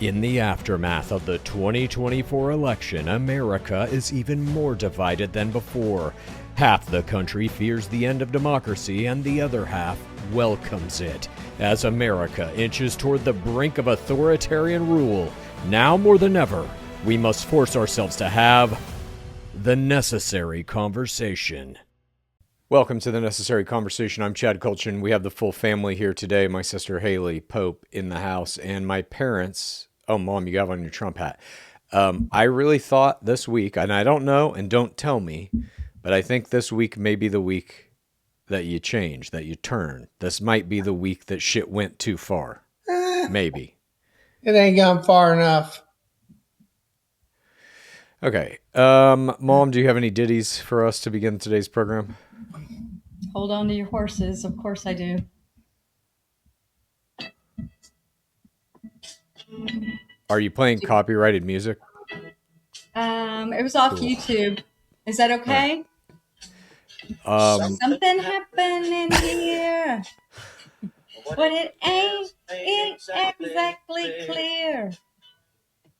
In the aftermath of the 2024 election, America is even more divided than before. Half the country fears the end of democracy, and the other half welcomes it. As America inches toward the brink of authoritarian rule, now more than ever, we must force ourselves to have the necessary conversation. Welcome to the Necessary Conversation. I'm Chad Kulchin. We have the full family here today. My sister Haley Pope in the house, and my parents. Oh, Mom, you got on your Trump hat. I really thought this week, and I don't know, and don't tell me, but I think this week may be the week that you change, that you turn. This might be the week that shit went too far. Maybe. It ain't gone far enough. Okay. Mom, do you have any ditties for us to begin today's program? Hold on to your horses. Of course I do. Are you playing copyrighted music? It was off YouTube. Is that okay? Something happening here, but it ain't exactly clear.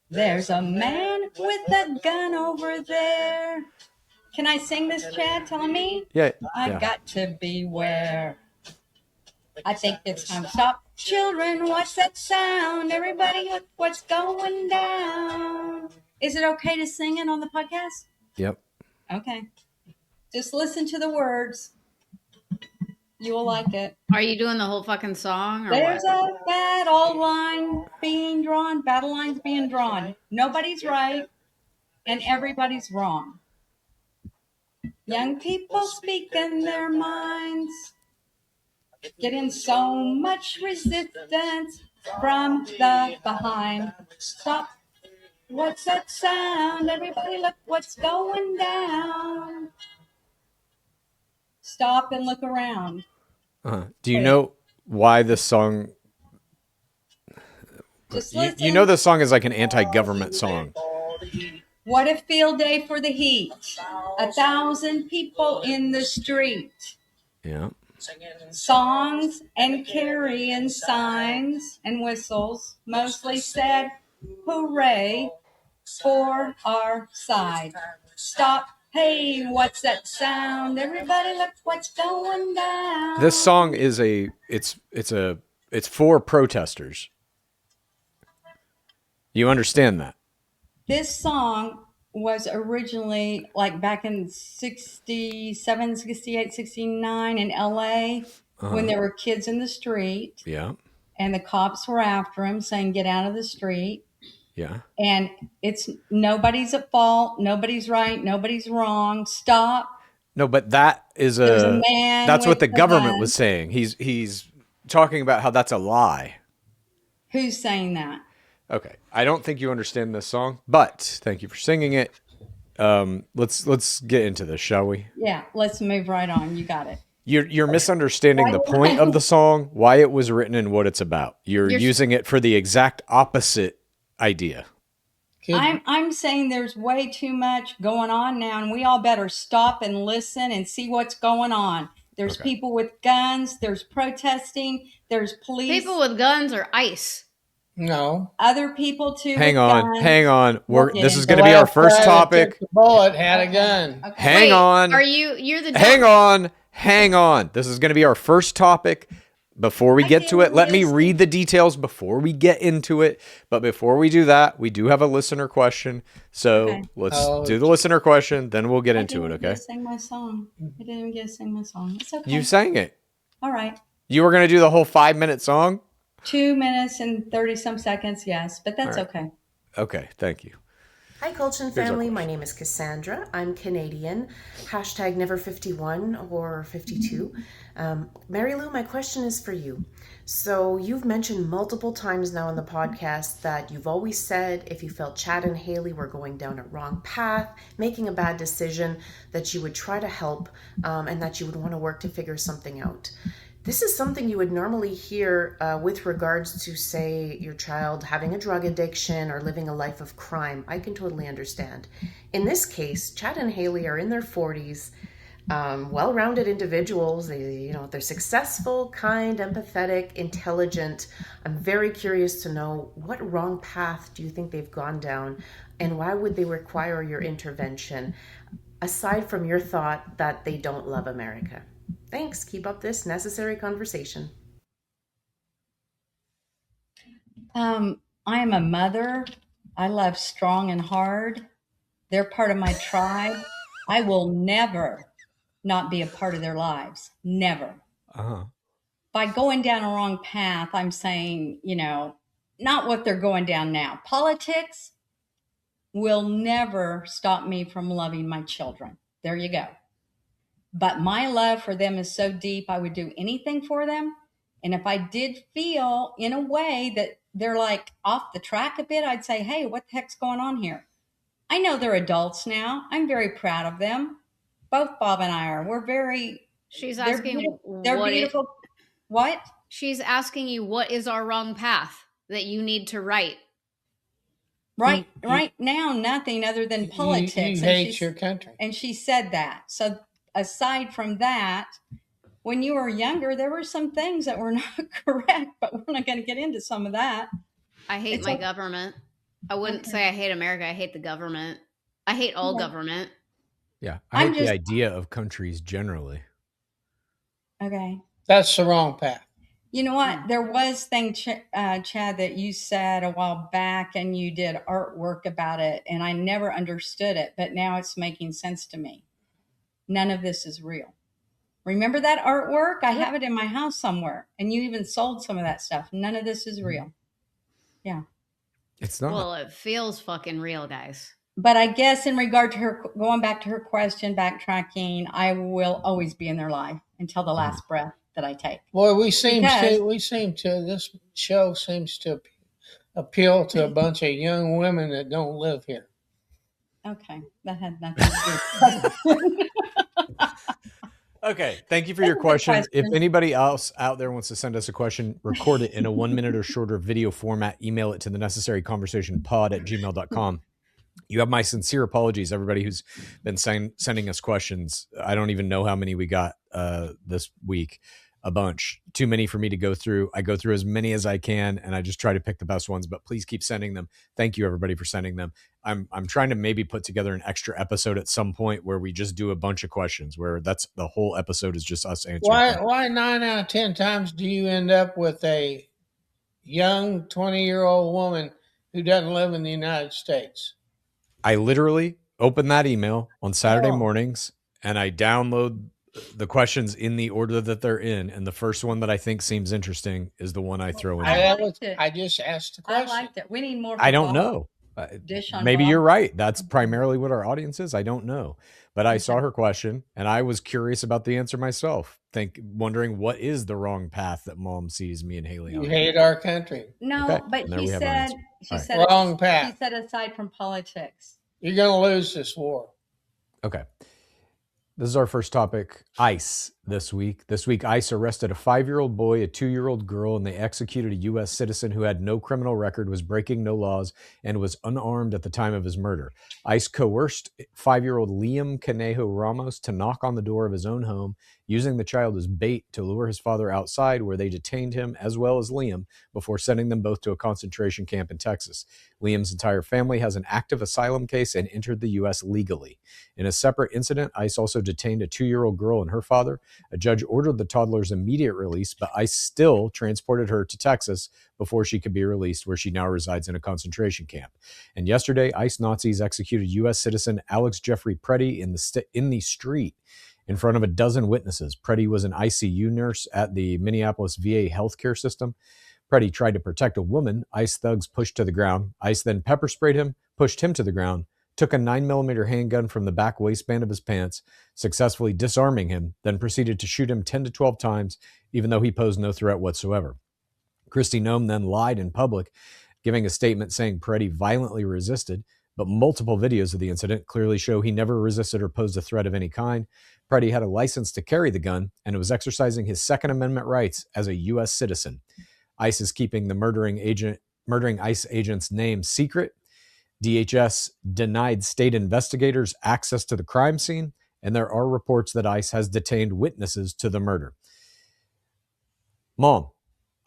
There's a man with a gun over there. Can I sing this, Chad? Telling me? Yeah. I've got to beware. I think it's time to stop. Children, what's that sound? Everybody, look what's going down. Is it okay to sing it on the podcast? Yep. Okay. Just listen to the words. You will like it. Are you doing the whole fucking song? Or There's what? a battle line being drawn. Battle lines being drawn. Nobody's right, and everybody's wrong. Young people speaking their minds, getting so much resistance from the behind. Stop. What's that sound? Everybody look what's going down. Stop and look around. Do you know why this song... Just You know this song is like an anti-government song. What a field day for the heat. 1,000 people in the street. Yeah. Songs and carrying signs and whistles mostly said, hooray for our side. Stop. Hey, what's that sound? Everybody look what's going down. This song is it's for protesters. You understand that? This song was originally like back in 67, 68, 69 in LA when there were kids in the street. Yeah. And the cops were after him saying, get out of the street. Yeah. And it's nobody's at fault. Nobody's right. Nobody's wrong. Stop. No, but that is a man that's what the government gun. was saying. He's talking about how that's a lie. Who's saying that? Okay. I don't think you understand this song, but thank you for singing it. Let's get into this, shall we? Yeah, let's move right on. You got it. You're misunderstanding the point of the song, why it was written, and what it's about. You're using it for the exact opposite idea. I'm saying there's way too much going on now, and we all better stop and listen and see what's going on. There's people with guns. There's protesting. There's police. People with guns or ICE? No. Other people too. Hang on. This is The going to be our last first guy that topic. took the bullet had a gun. Okay. Hang on. Are you're the Hang on. This is going to be our first topic. Before we get to it, let me read the details before we get into it. But before we do that, we do have a listener question. So let's do the listener question, then we'll get into it, okay? I didn't sing my song. I didn't even get to sing my song. It's okay. You sang it. All right. You were going to do the whole 5-minute song? 2 minutes and 30 some seconds, yes, but that's okay. Okay, thank you. Hi, Kulchin family. My name is Cassandra. I'm Canadian. Hashtag never 51 or 52. Mary Lou, my question is for you. So you've mentioned multiple times now in the podcast that you've always said if you felt Chad and Haley were going down a wrong path, making a bad decision, that you would try to help and that you would want to work to figure something out. This is something you would normally hear with regards to, say, your child having a drug addiction or living a life of crime. I can totally understand. In this case, Chad and Haley are in their 40s. well-rounded individuals. They're successful, kind, empathetic, intelligent. I'm very curious to know, what wrong path do you think they've gone down, and why would they require your intervention, aside from your thought that they don't love America? Thanks. Keep up this necessary conversation. I am a mother. I love strong and hard. They're part of my tribe. I will never not be a part of their lives. Never. Uh-huh. By going down a wrong path, I'm saying, not what they're going down now. Politics will never stop me from loving my children. There you go. But my love for them is so deep, I would do anything for them. And if I did feel in a way that they're like off the track a bit, I'd say, hey, what the heck's going on here? I know they're adults now. I'm very proud of them. Both Bob and I are. We're very. She's They're asking beautiful. They're what beautiful. What? She's asking you what is our wrong path that you need to right. Right now, nothing other than politics. You hate your country. And she said that. So aside from that, when you were younger, there were some things that were not correct, but we're not going to get into some of that. I hate my government. I wouldn't say I hate America. I hate the government. I hate all government. Yeah. I hate the idea of countries generally. Okay. That's the wrong path. You know what? There was thing, Chad, that you said a while back, and you did artwork about it, and I never understood it, but now it's making sense to me. None of this is real. Remember that artwork? I have it in my house somewhere, and you even sold some of that stuff. None of this is real. Yeah. It's not. Well, it feels fucking real, guys. But I guess in regard to her, going back to her question, backtracking, I will always be in their life until the last breath that I take. Boy, this show seems to appeal to a bunch of young women that don't live here. Okay, that had nothing to do. Okay, thank you for your question. If anybody else out there wants to send us a question, record it in a 1 minute or shorter video format, email it to the necessaryconversationpod@gmail.com. You have my sincere apologies, everybody who's been sending us questions. I don't even know how many we got this week. A bunch. Too many for me to go through. I go through as many as I can, and I just try to pick the best ones, but please keep sending them. Thank you, everybody, for sending them. I'm trying to maybe put together an extra episode at some point where we just do a bunch of questions, where that's the whole episode is just us answering. Why 9 out of 10 times do you end up with a young 20-year-old woman who doesn't live in the United States? I literally open that email on Saturday mornings, and I download the questions in the order that they're in, and the first one that I think seems interesting is the one I throw in. I just asked the question. I liked it. We need more. I don't know. Maybe you're right. That's primarily what our audience is. I don't know. But I saw her question, and I was curious about the answer myself, wondering what is the wrong path that Mom sees me and Haley on. You hate our country. No, okay. But she said wrong path. She said aside from politics. You're going to lose this war. Okay. This is our first topic, ICE, this week. This week, ICE arrested a 5-year-old boy, a 2-year-old girl, and they executed a U.S. citizen who had no criminal record, was breaking no laws, and was unarmed at the time of his murder. ICE coerced 5-year-old Liam Conejo Ramos to knock on the door of his own home, using the child as bait to lure his father outside, where they detained him as well as Liam before sending them both to a concentration camp in Texas. Liam's entire family has an active asylum case and entered the U.S. legally. In a separate incident, ICE also detained a 2-year-old girl and her father. A judge ordered the toddler's immediate release, but ICE still transported her to Texas before she could be released, where she now resides in a concentration camp. And yesterday, ICE Nazis executed U.S. citizen Alex Jeffrey Preddy in the street in front of a dozen witnesses. Preddy was an ICU nurse at the Minneapolis VA healthcare system. Preddy tried to protect a woman ICE thugs pushed to the ground. ICE then pepper sprayed him, pushed him to the ground, took a 9mm handgun from the back waistband of his pants, successfully disarming him, then proceeded to shoot him 10 to 12 times, even though he posed no threat whatsoever. Kristi Noem then lied in public, giving a statement saying Preddy violently resisted, but multiple videos of the incident clearly show he never resisted or posed a threat of any kind. Preddy had a license to carry the gun and was exercising his Second Amendment rights as a U.S. citizen. ICE is keeping the murdering ICE agent's name secret. DHS denied state investigators access to the crime scene, and there are reports that ICE has detained witnesses to the murder. Mom,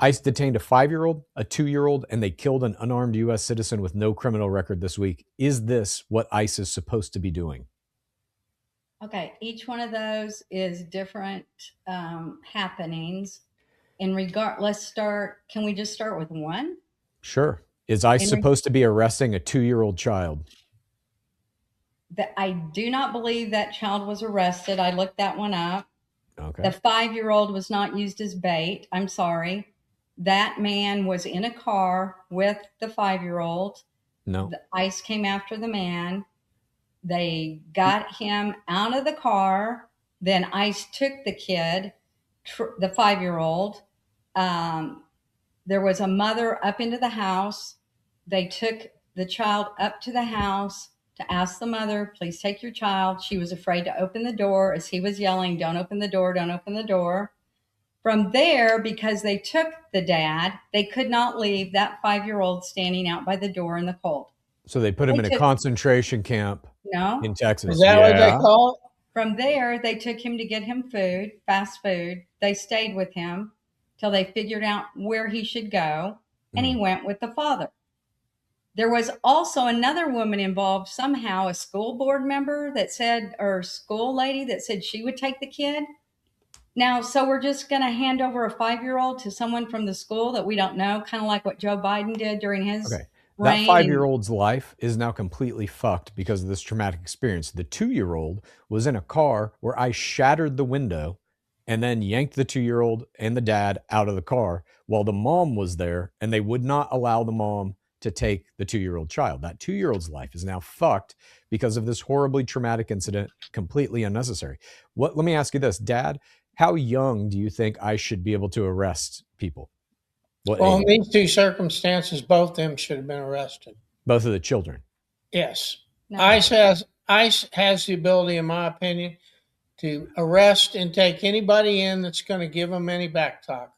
ICE detained a 5-year-old, a 2-year-old, and they killed an unarmed U.S. citizen with no criminal record this week. Is this what ICE is supposed to be doing? Okay, each one of those is different happenings. Can we just start with one? Sure. Is ICE supposed to be arresting a 2-year-old child? I do not believe that child was arrested. I looked that one up. Okay. The 5-year-old was not used as bait. I'm sorry. That man was in a car with the 5-year-old. No. The ICE came after the man. They got him out of the car. Then ICE took the kid, the 5-year-old. There was a mother up into the house. They took the child up to the house to ask the mother, please take your child. She was afraid to open the door as he was yelling, don't open the door, don't open the door. From there, because they took the dad, they could not leave that 5-year-old standing out by the door in the cold. So they put him in a concentration camp in Texas. Is that what they call it? From there, they took him to get him food, fast food. They stayed with him till they figured out where he should go, and he went with the father. There was also another woman involved somehow, a school board member that said, or school lady that said she would take the kid. Now, so we're just going to hand over a 5-year-old to someone from the school that we don't know, kind of like what Joe Biden did during his reign. That 5-year-old's life is now completely fucked because of this traumatic experience. The 2-year-old was in a car where I shattered the window and then yanked the 2-year-old and the dad out of the car while the mom was there, and they would not allow the mom to take the 2-year-old child. That 2-year-old's life is now fucked because of this horribly traumatic incident, completely unnecessary. Let me ask you this, Dad, how young do you think I should be able to arrest people? Well, in these two circumstances, both of them should have been arrested. Both of the children? Yes. No. ICE has the ability, in my opinion, to arrest and take anybody in that's going to give them any back talk.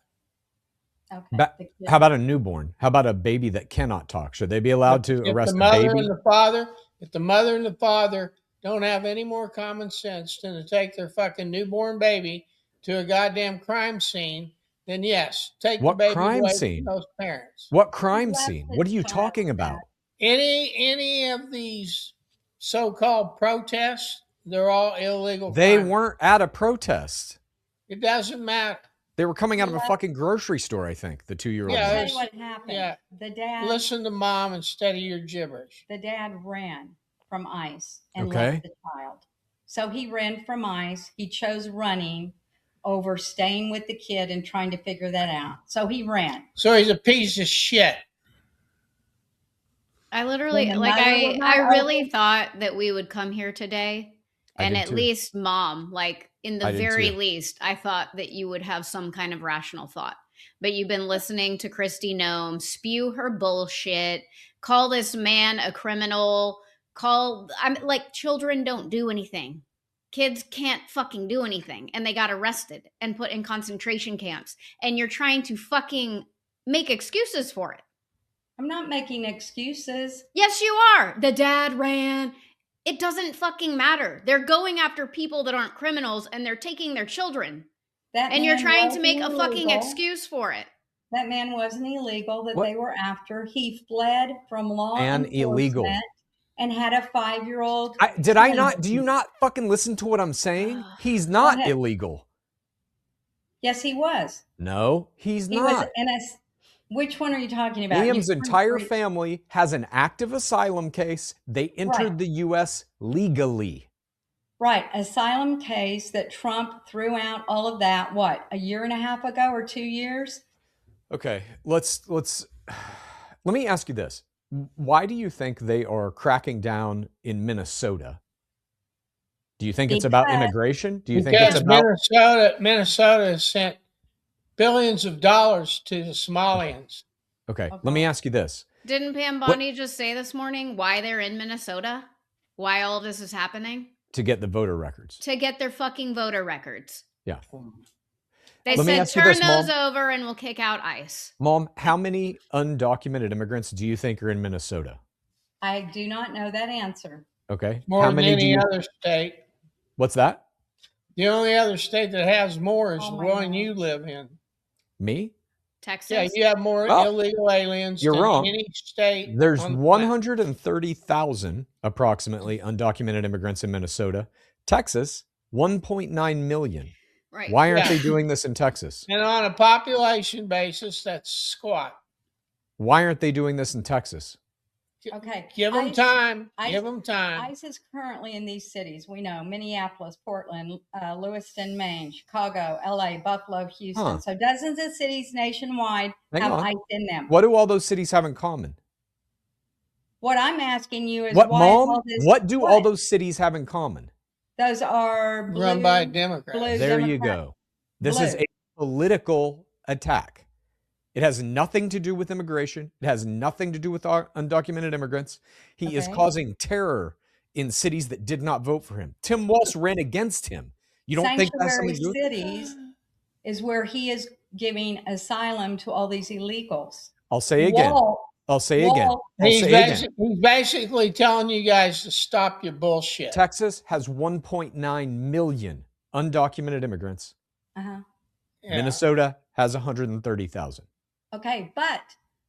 Okay. How about a newborn? How about a baby that cannot talk? Should they be allowed to arrest a baby? If the mother and the father don't have any more common sense than to take their fucking newborn baby to a goddamn crime scene, then yes, take the baby away from those parents. What crime scene? What are you talking about? Any of these so-called protests, they're all illegal. They weren't at a protest. It doesn't matter. They were coming out of a fucking grocery store, I think, the 2-year-old. Yeah, I'll tell you what happened. Yeah. The dad... Listen to mom instead of your gibberish. The dad ran from ICE and left the child. So he ran from ICE. He chose running over staying with the kid and trying to figure that out. So he ran. So he's a piece of shit. I literally, I really thought that we would come here today and at least mom, in the very least, I thought that you would have some kind of rational thought. But you've been listening to Kristi Noem spew her bullshit, call this man a criminal, children don't do anything. Kids can't fucking do anything. And they got arrested and put in concentration camps. And you're trying to fucking make excuses for it. I'm not making excuses. Yes, you are. The dad ran. It doesn't fucking matter. They're going after people that aren't criminals and they're taking their children. And you're trying to make a fucking excuse for it. That man wasn't illegal that they were after. He fled from law enforcement illegal. And had a 5-year-old. Do you not fucking listen to what I'm saying? He's not illegal. Yes, he was. No, he's not. Which one are you talking about? Liam's entire family has an active asylum case. They entered the U.S. legally. Right. Asylum case that Trump threw out all of that, a year and a half ago or 2 years? Okay, let me ask you this. Why do you think they are cracking down in Minnesota? Do you think it's about immigration? Do you think it's about Minnesota has sent billions of dollars to the Somalians? Okay, let me ask you this. Didn't Pam Bondi just say this morning why they're in Minnesota? Why all of this is happening? To get the voter records. To get their fucking voter records. Yeah. They said turn those over and we'll kick out ICE. Mom, how many undocumented immigrants do you think are in Minnesota? I do not know that answer. Okay. More than any other state. What's that? The only other state that has more is the one you live in. Me? Texas? Yeah, you have more illegal aliens than wrong. Any state. There's 130,000 approximately undocumented immigrants in Minnesota. Texas, 1.9 million. Right. Why aren't they doing this in Texas? And on a population basis, that's squat. Why aren't they doing this in Texas? Okay. Give them time. Give them time. ICE is currently in these cities. We know Minneapolis, Portland, Lewiston, Maine, Chicago, LA, Buffalo, Houston. So dozens of cities nationwide have ICE in them. What do all those cities have in common? What I'm asking you is what do all those cities have in common? Those are run by Democrats. There you go. This is a political attack. It has nothing to do with immigration. It has nothing to do with our undocumented immigrants. He is causing terror in cities that did not vote for him. Tim Walz ran against him. You don't think that's something to do with cities is where he is giving asylum to all these illegals. I'll say again. He's basically telling you guys to stop your bullshit. Texas has 1.9 million undocumented immigrants. Minnesota has 130,000. Okay, but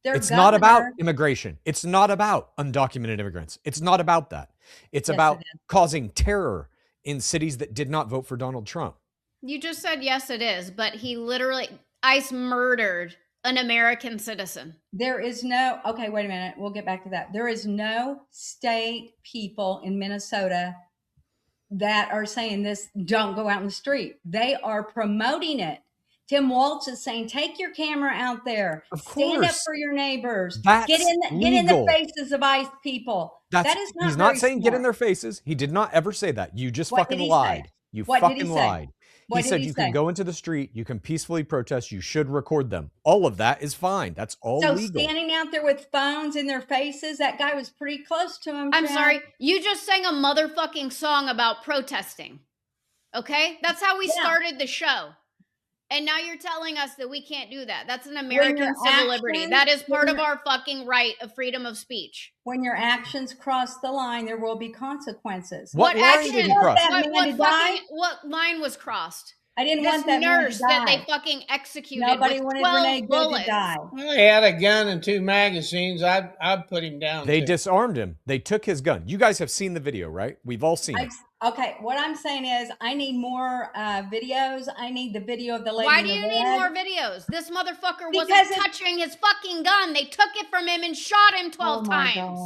it's not about immigration. It's not about undocumented immigrants. It's not about that. It's about causing terror in cities that did not vote for Donald Trump. You just said yes, it is, but he literally ICE murdered an American citizen. There is no, okay, wait a minute. We'll get back to that. There is no state people in Minnesota that are saying this, don't go out in the street. They are promoting it. Tim Walz is saying, take your camera out there. Stand up for your neighbors. Get in the faces of ICE people. That is not He's not saying get in their faces. He did not ever say that. You just fucking lied. You fucking lied. He said you can go into the street, you can peacefully protest, you should record them. All of that is fine. That's all legal. So standing out there with phones in their faces, that guy was pretty close to him. I'm sorry. You just sang a motherfucking song about protesting. Okay? That's how we started the show. And now you're telling us that we can't do that. That's an American civil liberty. That is part of our fucking right of freedom of speech. When your actions cross the line, there will be consequences. What line did he cross? What line was crossed? I didn't want that nurse that they fucking executed. Nobody wanted Renee Good to die. Well, he had a gun and 2 magazines. I'd put him down. They disarmed him. They took his gun. You guys have seen the video, right? We've all seen it. Okay, what I'm saying is I need more videos. I need the video of the lady. Why do you need more videos? This motherfucker wasn't touching his fucking gun. They took it from him and shot him 12 times.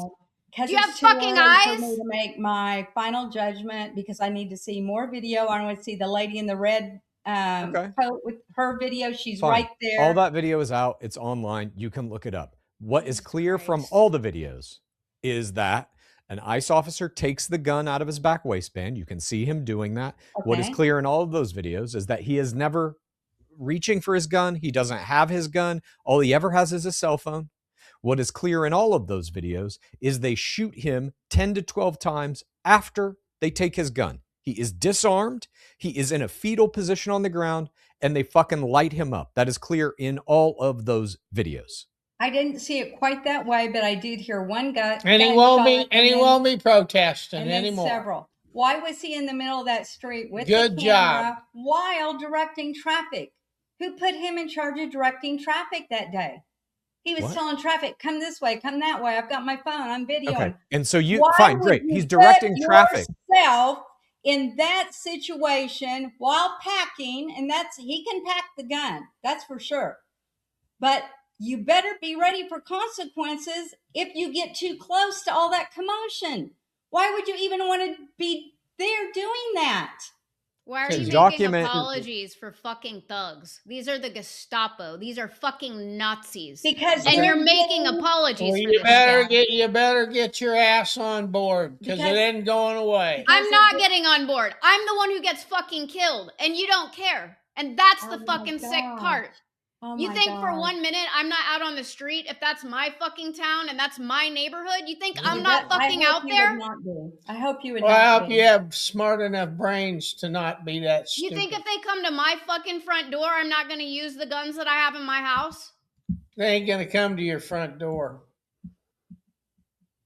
Do you have fucking eyes? For me to make my final judgment because I need to see more video. I want to see the lady in the red coat with her video. She's right there. All that video is out. It's online. You can look it up. What is clear from all the videos is that an ICE officer takes the gun out of his back waistband. You can see him doing that. What is clear in all of those videos is that he is never reaching for his gun. He doesn't have his gun. All he ever has is a cell phone. What is clear in all of those videos is they shoot him 10 to 12 times after they take his gun. He is disarmed. He is in a fetal position on the ground, and they fucking light him up. That is clear in all of those videos. I didn't see it quite that way, but I did hear one guy. And he won't be protesting anymore. Several. Why was he in the middle of that street with the camera while directing traffic? Who put him in charge of directing traffic that day? He was telling traffic, come this way, come that way. I've got my phone. I'm videoing. Okay. And so great. He's directing traffic. Yourself in that situation while packing, and he can pack the gun. That's for sure. But you better be ready for consequences if you get too close to all that commotion. Why would you even want to be there doing that? Why are you making apologies for fucking thugs? These are the Gestapo. These are fucking Nazis. And you're making apologies for this. You better get your ass on board because it ain't going away. I'm not getting on board. I'm the one who gets fucking killed, and you don't care. And that's the fucking sick part. You think for 1 minute I'm not out on the street if that's my fucking town and that's my neighborhood? You think I'm not fucking out there? I hope you would not. I hope you have smart enough brains to not be that stupid. You think if they come to my fucking front door, I'm not going to use the guns that I have in my house? They ain't going to come to your front door.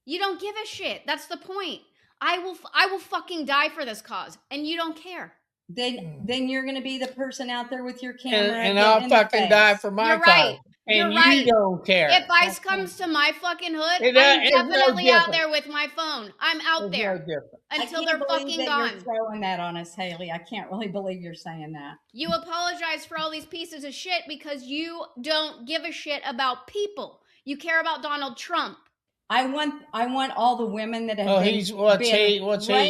You don't give a shit. That's the point. I will fucking die for this cause, and you don't care. Then you're going to be the person out there with your camera, and I'll fucking die for my cause. Right. And you don't care. If ICE comes to my fucking hood, I'm definitely out there with my phone. I'm out there until they're fucking gone. You're throwing that on us, Haley. I can't really believe you're saying that. You apologize for all these pieces of shit because you don't give a shit about people. You care about Donald Trump. I want all the women that have been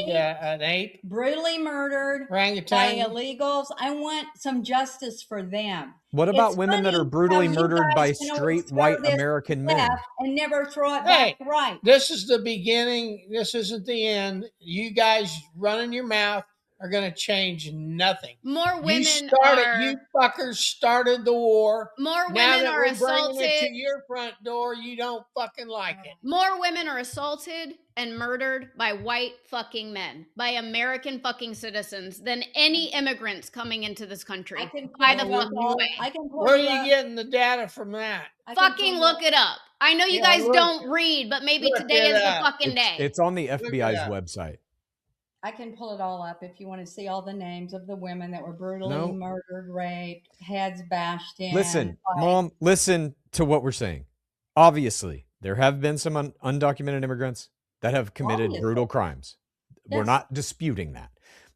an ape? Brutally murdered orangutan by illegals. I want some justice for them. What about women that are brutally murdered by straight white American men? And never throw it back right. This is the beginning. This isn't the end. You guys running your mouth are going to change nothing. More women you fuckers started the war. More women are assaulted. Bringing it to your front door, you don't fucking like it. More women are assaulted and murdered by white fucking men, by American fucking citizens, than any immigrants coming into this country. Where are you getting the data from that? Fucking look it up. I know you guys don't read, but maybe today is the fucking day. It's on the FBI's website. I can pull it all up if you want to see all the names of the women that were brutally murdered, raped, heads bashed in. Listen, Mom, listen to what we're saying. Obviously, there have been some undocumented immigrants that have committed brutal crimes. Yes. We're not disputing that.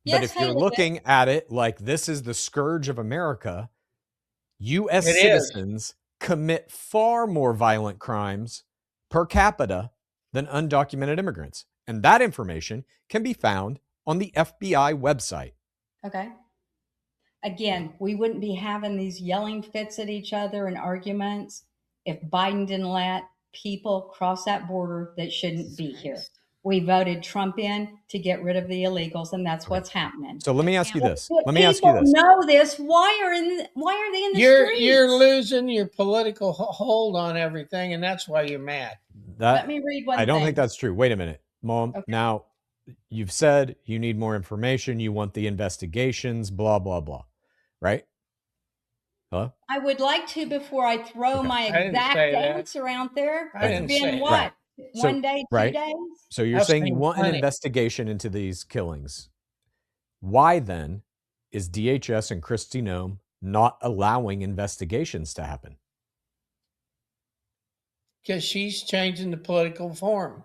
But if you're looking at it like this is the scourge of America, U.S. citizens commit far more violent crimes per capita than undocumented immigrants. And that information can be found on the FBI website. Okay. Again, we wouldn't be having these yelling fits at each other and arguments if Biden didn't let people cross that border that shouldn't be here. We voted Trump in to get rid of the illegals, and that's what's happening. So let me ask you this. Know this. Why are they in the streets? You're losing your political hold on everything, and that's why you're mad. Let me read one thing. I don't think that's true. Wait a minute. Mom, now you've said you need more information. You want the investigations, blah, blah, blah. Right? Hello? I would like to before I throw my exact answer out there. It's been what? Right. One day, 2 days? So you're saying you want an investigation into these killings. Why then is DHS and Kristi Noem not allowing investigations to happen? Because she's changing the political form.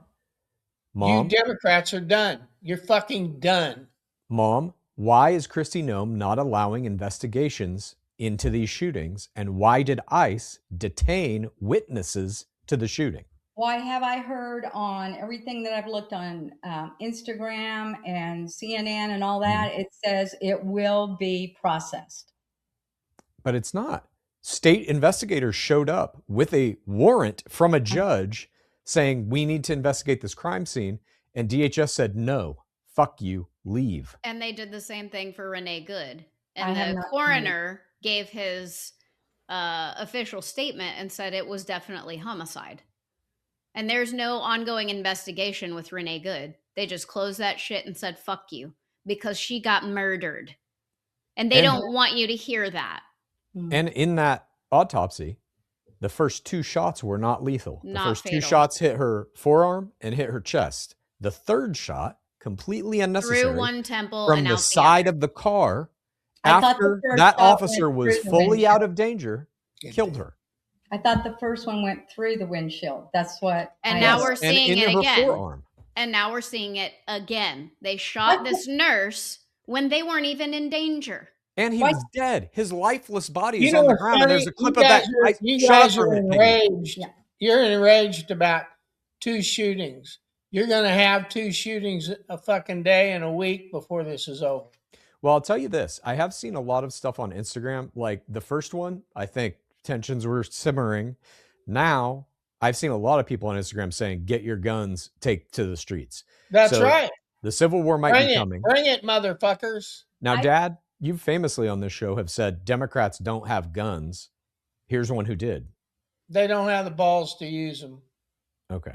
Mom, you Democrats are done. You're fucking done. Mom, why is Kristi Noem not allowing investigations into these shootings? And why did ICE detain witnesses to the shooting? Why have I heard on everything that I've looked on Instagram and CNN and all that, it says it will be processed. But it's not. State investigators showed up with a warrant from a judge saying, we need to investigate this crime scene. And DHS said, no, fuck you, leave. And they did the same thing for Renee Good. And the coroner gave his official statement and said it was definitely homicide. And there's no ongoing investigation with Renee Good. They just closed that shit and said, fuck you, because she got murdered. And they don't want you to hear that. And in that autopsy, the first 2 shots were not lethal. The first fatal. 2 shots hit her forearm and hit her chest. The third shot, completely unnecessary, through one temple from the side of the car, after that officer was fully out of danger, killed her. I thought the first one went through the windshield. That's what. And now we're seeing it again. Forearm. And now we're seeing it again. They shot this nurse when they weren't even in danger. And he was dead. His lifeless body is on the ground. And there's a clip of that. You guys are enraged. Yeah. You're enraged about 2 shootings. You're going to have 2 shootings a fucking day and a week before this is over. Well, I'll tell you this. I have seen a lot of stuff on Instagram. Like the first one, I think tensions were simmering. Now, I've seen a lot of people on Instagram saying, get your guns, take to the streets. That's right. The Civil War might be coming. Bring it, motherfuckers. Now, Dad, you famously on this show have said Democrats don't have guns. Here's one who did. They don't have the balls to use them. Okay.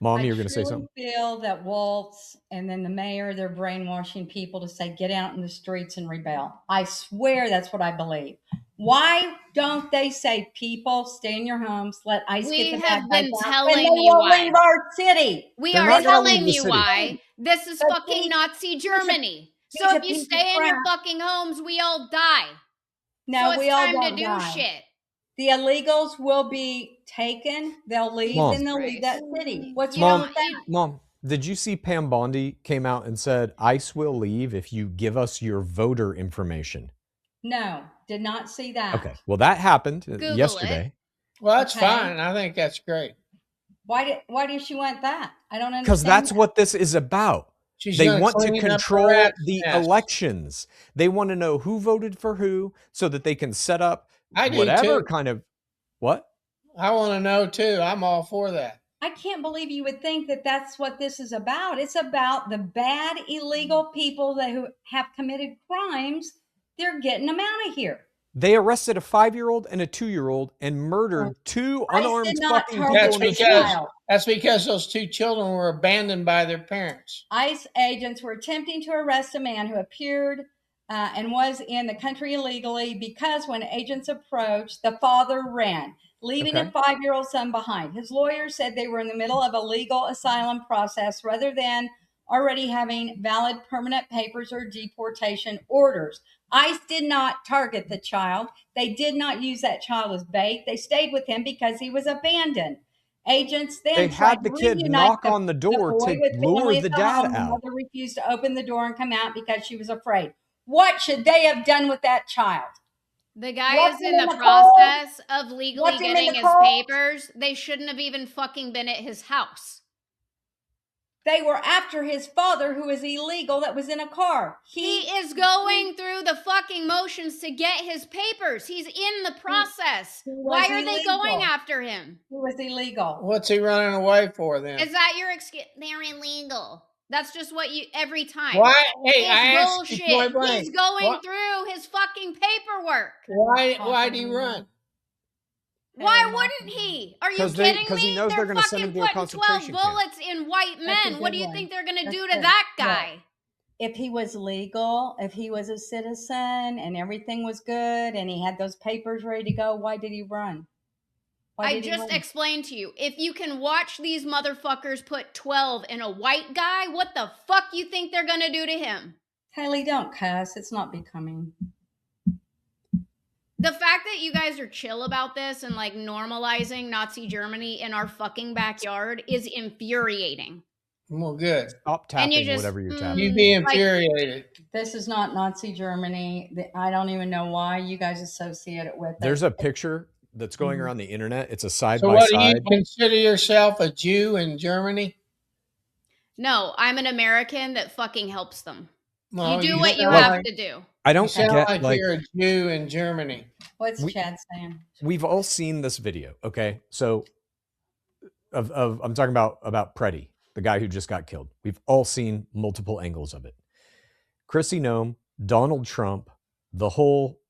Mom, you were going to say something? I feel that Waltz and then the mayor, they're brainwashing people to say, get out in the streets and rebel. I swear that's what I believe. Why don't they say, people, stay in your homes, let ICE get the bad guys out, We have been telling and they you will why. leave our city. We They're are not gonna leave telling the you city. why. This is But fucking he- Nazi Germany. he's So a if you piece of stay in your crap. fucking homes, we all die. No, so it's we all time to don't do die. shit. The illegals will be taken. They'll leave, Mom. then they'll leave that city. What's You wrong don't- with that? you- Mom, did you see Pam Bondi came out and said, ICE will leave if you give us your voter information? No, did not see that. Okay, well, that happened Google yesterday. Well, that's Okay. fine. I think that's great. Why does she want that? I don't understand. Because that's what this is about. She's They gonna want to clean up her control rat's the nest. elections. They want to know who voted for who so that they can set up I do whatever too. kind of what? I want to know too. I'm all for that. I can't believe you would think that that's what this is about. It's about the bad illegal people who have committed crimes. They're getting them out of here. They arrested a 5-year-old and a 2-year-old and murdered 2 ICE unarmed did not fucking target people That's in the the because street. that's because those 2 children were abandoned by their parents. ICE agents were attempting to arrest a man who appeared and was in the country illegally because when agents approached, the father ran, leaving a 5-year-old son behind. His lawyer said they were in the middle of a legal asylum process rather than already having valid permanent papers or deportation orders. ICE did not target the child. They did not use that child as bait. They stayed with him because he was abandoned. Agents then They tried had the to kid reunite knock on the door boy to with lure family at the dad home. The out. mother refused to open the door and come out because she was afraid. What should they have done with that child? The guy Left is him in in the the process of legally Left him in getting the his cold? papers. They shouldn't have even fucking been at his house. They were after his father, who is illegal, that was in a car. He is going through the fucking motions to get his papers. He's in the process. Why are they going illegal. after him? He was illegal. What's he running away for then? Is that your excuse? They're illegal. That's just what you every time. Why? Hey, It's I asked you bullshit. point blank. He's going Why- through his fucking paperwork. Why'd he run? Why wouldn't he? Are you 'Cause kidding me? because he knows they're gonna send him fucking to a putting 12 concentration camp. bullets in white That's a men. What good do you one. think they're going to That's do to good. that guy? If he was legal, if he was a citizen and everything was good and he had those papers ready to go, why did he run? I just explained to you. If you can watch these motherfuckers put 12 in a white guy, what the fuck you think they're going to do to him? Kylie, don't cuss. It's not becoming. The fact that you guys are chill about this and like normalizing Nazi Germany in our fucking backyard is infuriating. Well, good. Stop And you tapping just, whatever you're tapping. You'd be infuriated. This is not Nazi Germany. I don't even know why you guys associate it with it. There's a picture that's going around the internet. It's a side So by what, do side. you consider yourself a Jew in Germany? no, I'm an American that fucking helps them. Well, you do what you sound have like- to do. I don't You sound get like you're a Jew in Germany. What's Chad saying? we've all seen this video, okay? So of I'm talking about Preddy, the guy who just got killed. We've all seen multiple angles of it. Chrissy Nome, Donald Trump, the whole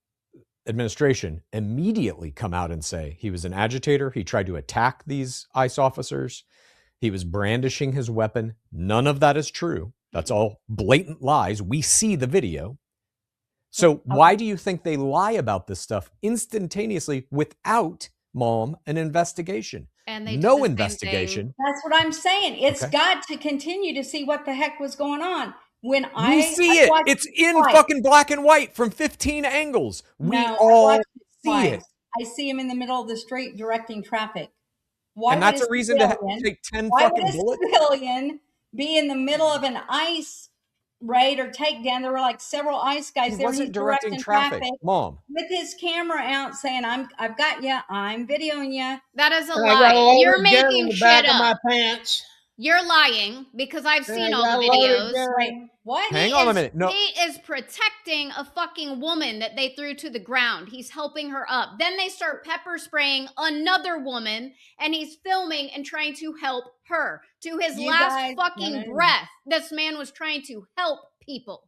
administration immediately come out and say he was an agitator. He tried to attack these ICE officers. He was brandishing his weapon. None of that is true. That's all blatant lies. We see the video. So why do you think they lie about this stuff instantaneously without, Mom, an investigation? And they do No the same investigation. thing. That's what I'm saying. It's Okay. got to continue to see what the heck was going on. When We see it. watched It's in twice. fucking black and white from 15 angles. We No, I all watched see twice. it. I see him in the middle of the street directing traffic. Why And would that's a reason to civilian- take 10 Why would fucking a bullets. civilian be in the middle of an ICE raid or takedown? There were like several ICE guys He there. wasn't He's directing traffic. Mom, with his camera out, saying, "I've got you. I'm videoing you." That is a And I got a lie. loaded You're gun in making the shit back of my up. pants. You're lying because I've And seen I all got the a loaded videos. gun. Wait, what? hang on a minute. No, He is protecting a fucking woman that they threw to the ground. He's helping her up. Then they start pepper spraying another woman, and he's filming and trying to help her. To his You last guys- fucking no, no. breath, this man was trying to help people.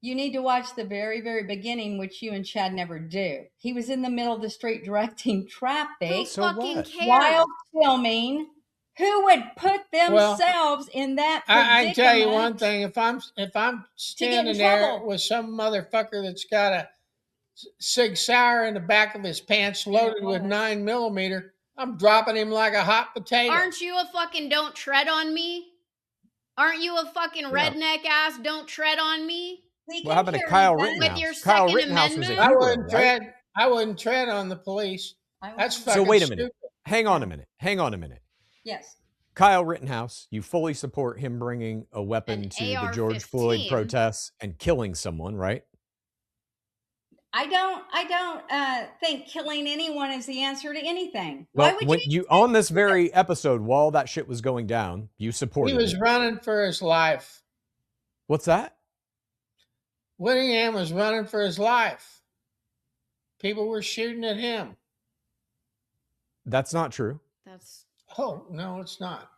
You need to watch the very, very beginning, which you and Chad never do. He was in the middle of the street directing Who traffic So fucking what? cares? while filming. Who would put themselves in that I can tell you predicament? one thing: if I'm standing in there trouble. with some motherfucker that's got Sig Sauer in the back of his pants loaded with 9mm, I'm dropping him like a hot potato. Aren't you a fucking don't tread on me? Aren't you a fucking redneck ass don't tread on me? What happened to Kyle Rittenhouse? With your Kyle Second Rittenhouse was a Amendment? hero, I wouldn't tread on the police. That's fucking So wait a minute. stupid. Hang on a minute. Yes. Kyle Rittenhouse, you fully support him bringing a weapon to the George Floyd protests and killing someone, right? I don't think killing anyone is the answer to anything. Well, Why would you on this very episode, while that shit was going down, you supported He was it. running for his life. What's that? Whittingham was running for his life. People were shooting at him. That's not true. Oh, no, it's not.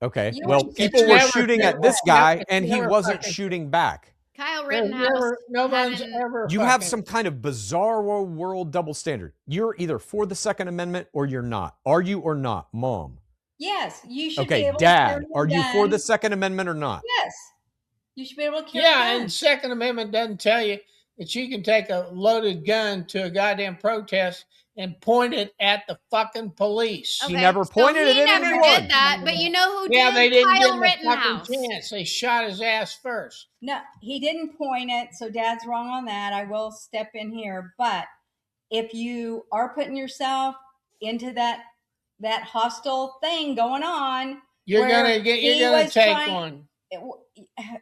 Okay. Well, people were shooting at this guy, and he wasn't shooting back. Kyle Rittenhouse. No one's ever. You have some kind of bizarre world double standard. You're either for the Second Amendment or you're not. Are you or not, Mom? Yes, you should be Okay, able Dad, to are you for the Second Amendment or not? Yes. You should be able to carry a gun. And Second Amendment doesn't tell you that you can take a loaded gun to a goddamn protest and point it at the fucking police. Okay. He never pointed it at anyone. He never did that, but you know who did? Yeah, they didn't Kyle give him a Rittenhouse. fucking chance. They shot his ass first. No, he didn't point it, so Dad's wrong on that. I will step in here, but if you are putting yourself into that hostile thing going on, you're gonna take one.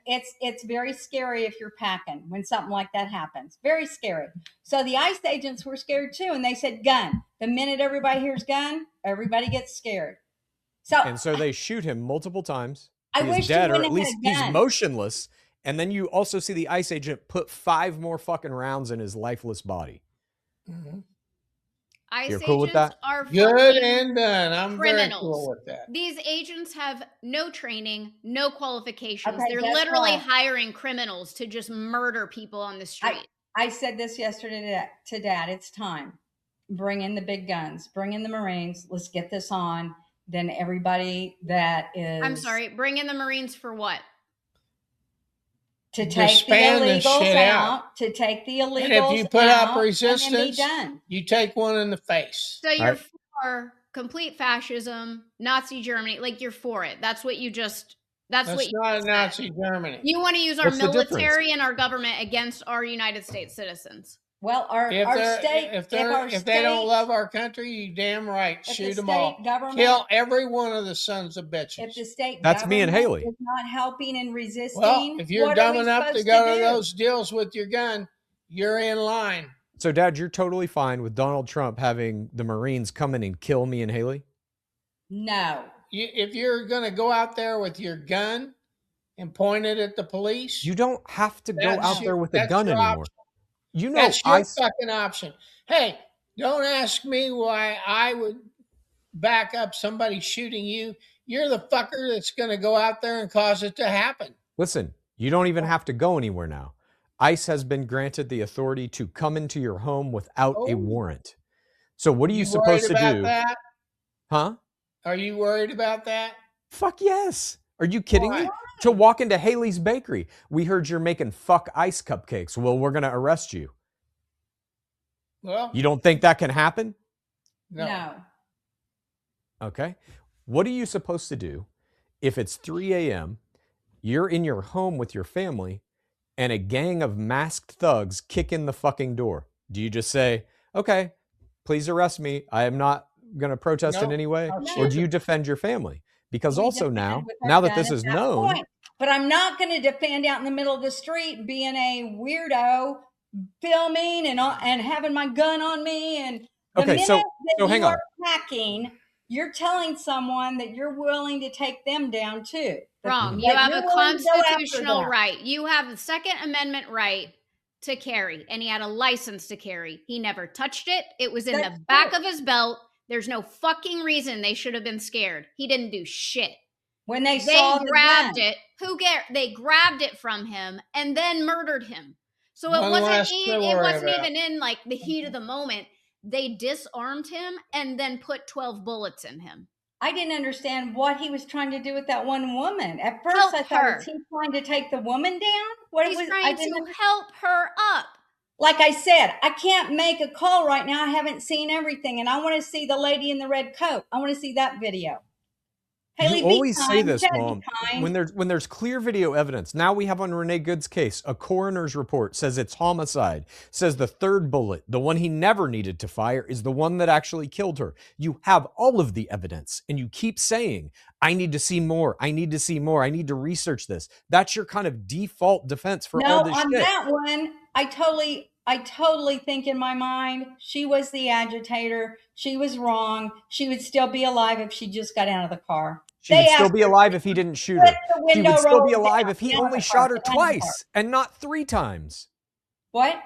It's very scary if you're packing when something like that happens. Very scary. So the ICE agents were scared too, and they said gun. The minute everybody hears gun, everybody gets scared. So they shoot him multiple times. I He wish is dead, he or at wouldn't have least had a gun. he's motionless. And then you also see the ICE agent put 5 more fucking rounds in his lifeless body. Mm-hmm. ICE You're cool with agents that? are Good and done. I'm criminals. very cool with that. These agents have no training, no qualifications. Okay, They're guess literally what? hiring criminals to just murder people on the street. I said this yesterday to Dad. It's time. Bring in the big guns. Bring in the Marines. Let's get this on. Then everybody that is... I'm sorry. Bring in the Marines for what? To take the illegals out. To take the illegals out. And if you put up and resistance, then be done. you take one in the face. So you're for complete fascism, Nazi Germany. Like, you're for it. That's what you just... That's what not Nazi Germany. You want to use our military and our government against our United States citizens. Well, if they don't love our country, you damn right, shoot them all. Kill every one of the sons of bitches. If the state That's me and Haley is not helping and resisting, well, if you're dumb enough to go to those deals with your gun, you're in line. So, Dad, you're totally fine with Donald Trump having the Marines come in and kill me and Haley? No. If you're going to go out there with your gun and point it at the police, you don't have to go out there with a gun anymore. Option. You know, that's your fucking option. Hey, don't ask me why I would back up somebody shooting you. You're the fucker that's going to go out there and cause it to happen. Listen, you don't even have to go anywhere now. ICE has been granted the authority to come into your home without a warrant. So what are you supposed to do? That? Huh? Are you worried about that? Fuck yes. Are you kidding me? To walk into Haley's Bakery. We heard you're making fuck ice cupcakes. Well, we're going to arrest you. Well, you don't think that can happen? No. Okay. What are you supposed to do if it's 3 a.m., you're in your home with your family, and a gang of masked thugs kick in the fucking door? Do you just say, okay, please arrest me. I am not going to protest in any way? Or do you defend your family? Because also now that this is known. But I'm not going to defend out in the middle of the street being a weirdo, filming and having my gun on me. And the minute that you are packing, you're telling someone that you're willing to take them down too. Wrong. You have a constitutional right. You have the Second Amendment right to carry, and he had a license to carry. He never touched it. It was in the back of his belt. There's no fucking reason they should have been scared. He didn't do shit. When they grabbed it, they grabbed it from him and then murdered him. So it wasn't even in like the heat of the moment. They disarmed him and then put 12 bullets in him. I didn't understand what he was trying to do with that one woman. At first, I thought, was he trying to take the woman down? He's trying to help her up. Like I said, I can't make a call right now. I haven't seen everything, and I want to see the lady in the red coat. I want to see that video. Haley, you always say this, Chad, Mom, when there's clear video evidence. Now we have on Renee Good's case, a coroner's report says it's homicide, says the third bullet, the one he never needed to fire, is the one that actually killed her. You have all of the evidence, and you keep saying, I need to see more. I need to see more. I need to research this. That's your kind of default defense for all this shit. No, on that one, I totally think in my mind, she was the agitator. She was wrong. She would still be alive if she just got out of the car. She would still be alive if he didn't shoot her. She would still be alive if he only shot her twice and not 3 times. What?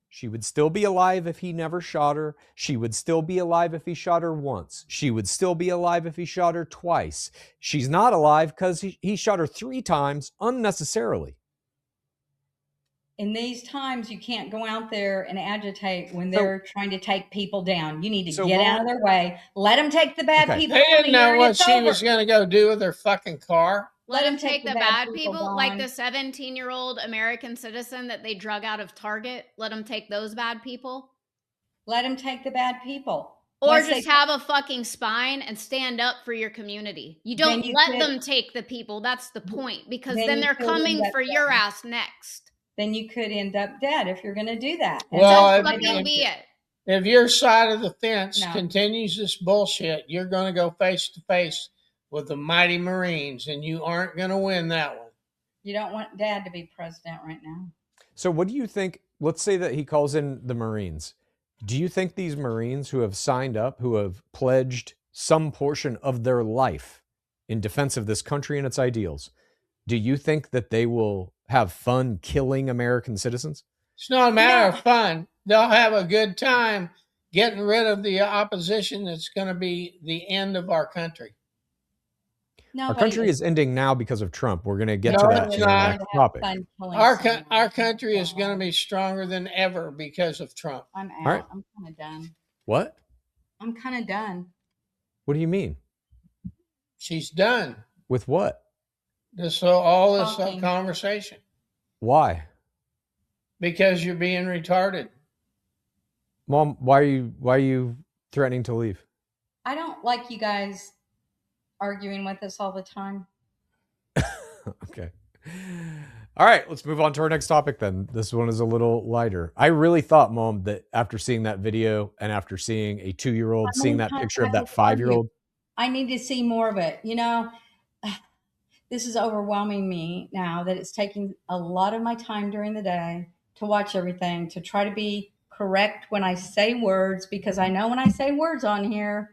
She would still be alive if he never shot her. She would still be alive if he shot her once. She would still be alive if he shot her twice. She's not alive because he shot her 3 times unnecessarily. In these times, you can't go out there and agitate when they're trying to take people down. You need to get out of their way. Let them take the bad people. They didn't know what she was going to go do with her fucking car. Let them take the bad people, like the 17-year-old American citizen that they drug out of Target. Let them take those bad people. Let them take the bad people. Or just have a fucking spine and stand up for your community. You don't let them take the people. That's the point. Because then they're coming for your ass next. Then you could end up dead if you're going to do that. Well, if your side of the fence continues this bullshit, you're going to go face to face with the mighty Marines, and you aren't going to win that one. You don't want Dad to be president right now. So what do you think? Let's say that he calls in the Marines. Do you think these Marines who have signed up, who have pledged some portion of their life in defense of this country and its ideals, do you think that they will have fun killing American citizens? It's not a matter of fun. They'll have a good time getting rid of the opposition that's going to be the end of our country. Our country is ending now because of Trump. We're going to get to that in the next topic. Our country is going to be stronger than ever because of Trump. I'm out. Right. I'm kind of done. What? I'm kind of done. What do you mean? She's done. With what? This conversation. Why? Because you're being retarded. Mom, why are you threatening to leave? I don't like you guys arguing with us all the time. Okay. All right, let's move on to our next topic then. This one is a little lighter. I really thought, Mom, that after seeing that video and after seeing a 2-year-old, seeing that picture of that 5-year-old. I need to see more of it. You know, this is overwhelming me now that it's taking a lot of my time during the day to watch everything, to try to be correct when I say words, because I know when I say words on here,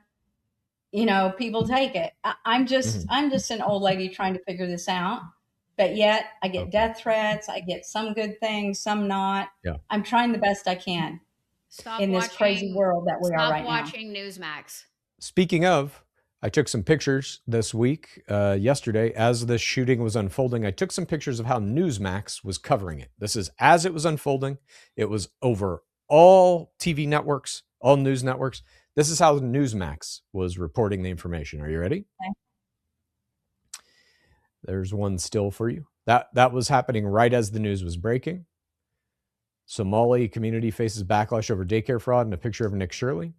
you know, people take it. I'm just an old lady trying to figure this out. But yet I get death threats. I get some good things, some not. Yeah. I'm trying the best I can in this crazy world that we are right now. Stop watching Newsmax. Speaking of, I took some pictures this week, yesterday, as the shooting was unfolding. I took some pictures of how Newsmax was covering it. This is as it was unfolding. It was over all TV networks, all news networks. This is how Newsmax was reporting the information. Are you ready? Okay. There's one still for you. That was happening right as the news was breaking. Somali community faces backlash over daycare fraud, and a picture of Nick Shirley.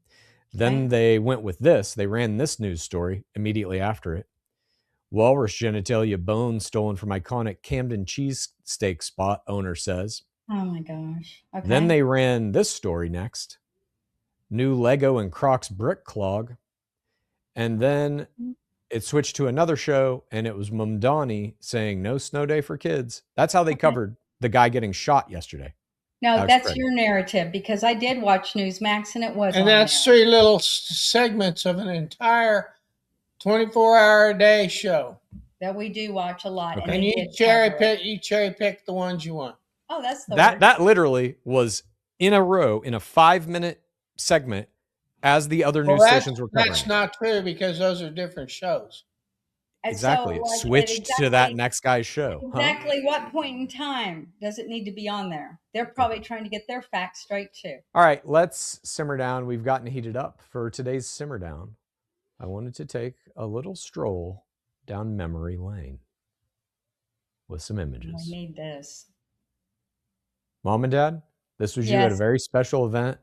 Then they went with this. They ran this news story immediately after it. Walrus genitalia bone stolen from iconic Camden cheesesteak spot, owner says. Oh my gosh. Okay. Then they ran this story next. New Lego and Crocs brick clog. And then it switched to another show, and it was Mamdani saying no snow day for kids. That's how they covered the guy getting shot yesterday. No, that's your narrative, because I did watch Newsmax and it was. And that's 3 little segments of an entire 24-hour-a-day show that we do watch a lot. Okay. And you cherry pick the ones you want. Oh, that's the that literally was in a row in a 5-minute segment as the other news stations were covering. That's not true, because those are different shows. Exactly. It switched to that next guy's show. Exactly. What point in time does it need to be on there? They're probably trying to get their facts straight too. All right, let's simmer down. We've gotten heated up for today's simmer down. I wanted to take a little stroll down memory lane with some images. I need this. Mom and Dad, This was you at a very special event.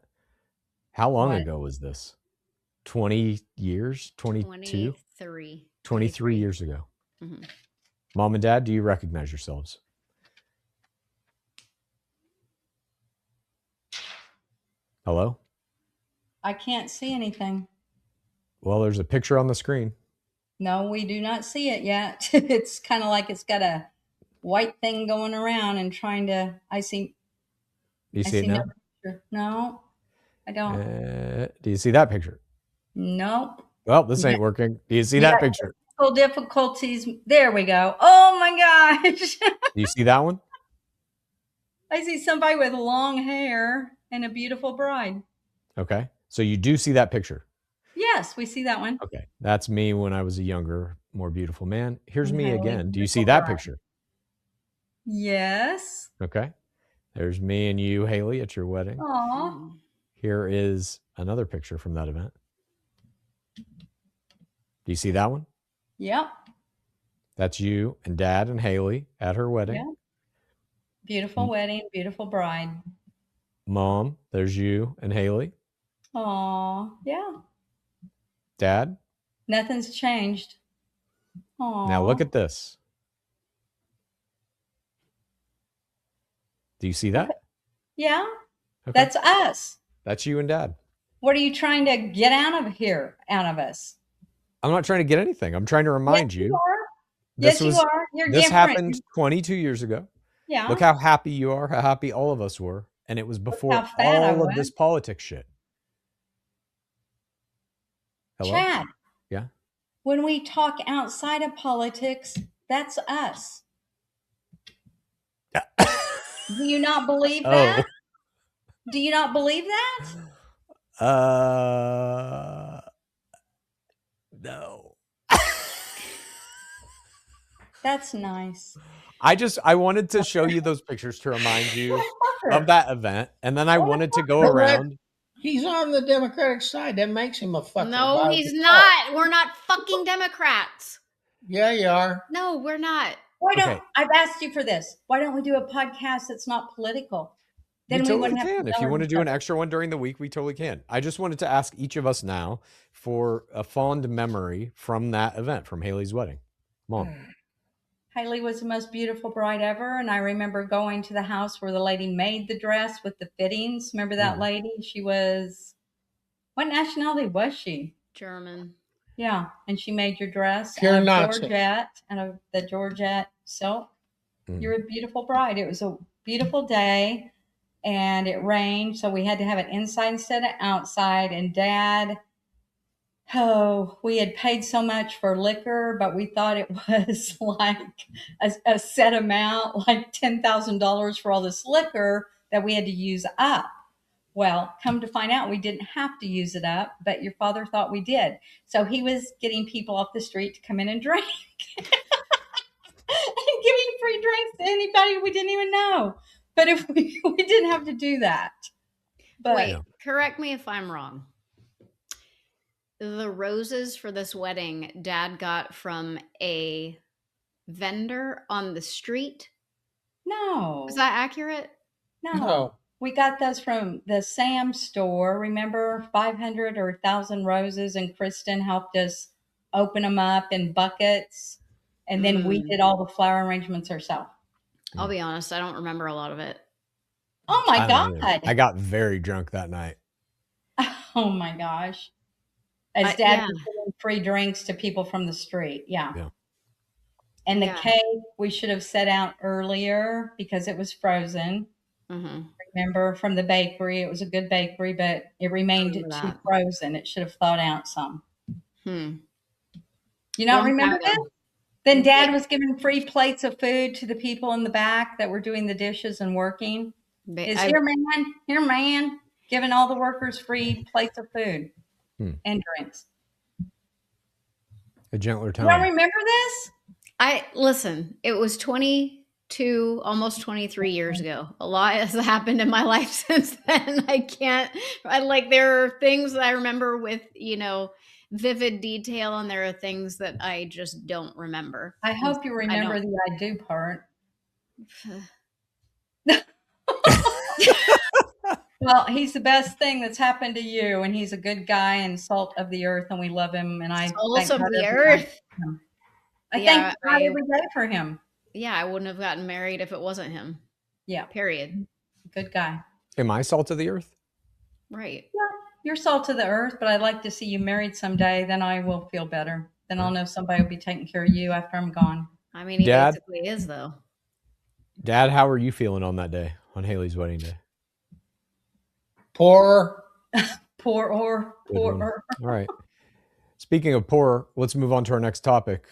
How long ago was this? 20 years? 22? 23 years ago. Mm-hmm. Mom and Dad, do you recognize yourselves? Hello? I can't see anything. Well, there's a picture on the screen. No, we do not see it yet. It's kind of like it's got a white thing going around and trying to. I see. Do you see it now? No, I don't. Do you see that picture? Nope. Well, this ain't working. Do you see that picture? Difficulties. There we go. Oh my gosh. Do you see that one? I see somebody with long hair and a beautiful bride. Okay. So you do see that picture? Yes, we see that one. Okay. That's me when I was a younger, more beautiful man. Here's me again. Do you see that picture? Yes. Okay. There's me and you, Haley, at your wedding. Aww. Here is another picture from that event. Do you see that one? Yep. That's you and Dad and Haley at her wedding. Yeah. Beautiful wedding, beautiful bride. Mom, there's you and Haley. Aw, yeah. Dad? Nothing's changed. Aww. Now look at this. Do you see that? Yeah. Okay. That's us. That's you and Dad. What are you trying to get out of us? I'm not trying to get anything. I'm trying to remind you. Yes, you are. You're this different. Happened 22 years ago. Yeah. Look how happy you are, how happy all of us were. And it was before all of this politics shit. Hello? Chad. Yeah. When we talk outside of politics, that's us. Do you not believe that? Do you not believe that? No. That's nice. I wanted to show you those pictures to remind you of that event. And then I wanted to go around. He's on the Democratic side. That makes him a fucker. No, he's not. We're not fucking Democrats. Yeah, you are. No, we're not. I've asked you for this. Why don't we do a podcast that's not political? Then we totally can. If you want to do an extra one during the week, we totally can. I just wanted to ask each of us now for a fond memory from that event, from Haley's wedding. Mom. Haley was the most beautiful bride ever. And I remember going to the house where the lady made the dress with the fittings. Remember that lady? She was, what nationality was she? German. Yeah. And she made your dress. Georgette. And the Georgette silk. You're a beautiful bride. It was a beautiful day and it rained. So we had to have it inside instead of outside. And Dad, we had paid so much for liquor, but we thought it was like a set amount, like $10,000 for all this liquor that we had to use up. Well, come to find out, we didn't have to use it up, but your father thought we did. So he was getting people off the street to come in and drink and giving free drinks to anybody we didn't even know. But if we didn't have to do that. But wait, correct me if I'm wrong. The roses for this wedding, Dad got from a vendor on the street? No. Is that accurate? No. We got those from the Sam store. Remember, 500 or 1,000 roses, and Kristen helped us open them up in buckets. And then we did all the flower arrangements ourselves. I'll be honest, I don't remember a lot of it. Oh, my God. I got very drunk that night. Oh, my gosh. As Dad was giving free drinks to people from the street. Yeah. And the cake we should have set out earlier because it was frozen. Mm-hmm. Remember, from the bakery, it was a good bakery, but it remained too frozen. It should have thawed out some. You not remember that? Then Dad was giving free plates of food to the people in the back that were doing the dishes and working. Here, man, giving all the workers free plates of food and drinks. A gentler time. You don't remember this? Listen, it was 22, almost 23 years ago. A lot has happened in my life since then. There are things that I remember with, vivid detail, and there are things that I just don't remember. I hope you remember the I do part. Well, he's the best thing that's happened to you, and he's a good guy and salt of the earth, and we love him. And I thank God the earth. I thank God every day for him. Yeah, I wouldn't have gotten married if it wasn't him. Yeah. Period. Good guy. Am I salt of the earth? Right. Yeah, you're salt of the earth, but I'd like to see you married someday. Then I will feel better. Then I'll know somebody will be taking care of you after I'm gone. I mean, he basically is, though. Dad, how are you feeling on that day, on Haley's wedding day? Poorer. Poorer. All right. Speaking of poor, let's move on to our next topic.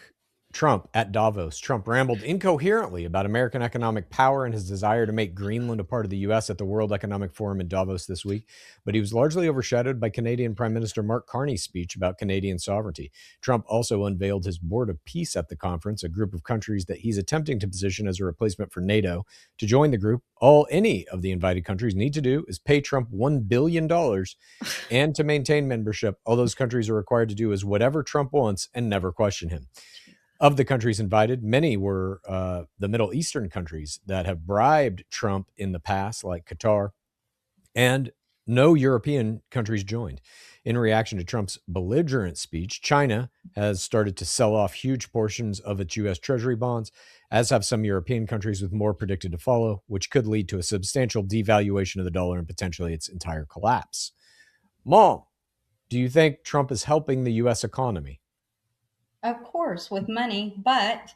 Trump at Davos. Trump rambled incoherently about American economic power and his desire to make Greenland a part of the U.S. at the World Economic Forum in Davos this week, but he was largely overshadowed by Canadian Prime Minister Mark Carney's speech about Canadian sovereignty. Trump also unveiled his Board of Peace at the conference, a group of countries that he's attempting to position as a replacement for NATO. To join the group, all any of the invited countries need to do is pay Trump $1 billion, and to maintain membership, all those countries are required to do is whatever Trump wants and never question him. Of the countries invited, many were the Middle Eastern countries that have bribed Trump in the past, like Qatar, and no European countries joined. In reaction to Trump's belligerent speech, China has started to sell off huge portions of its U.S. Treasury bonds, as have some European countries, with more predicted to follow, which could lead to a substantial devaluation of the dollar and potentially its entire collapse. Mom, do you think Trump is helping the U.S. economy? Of course, with money, but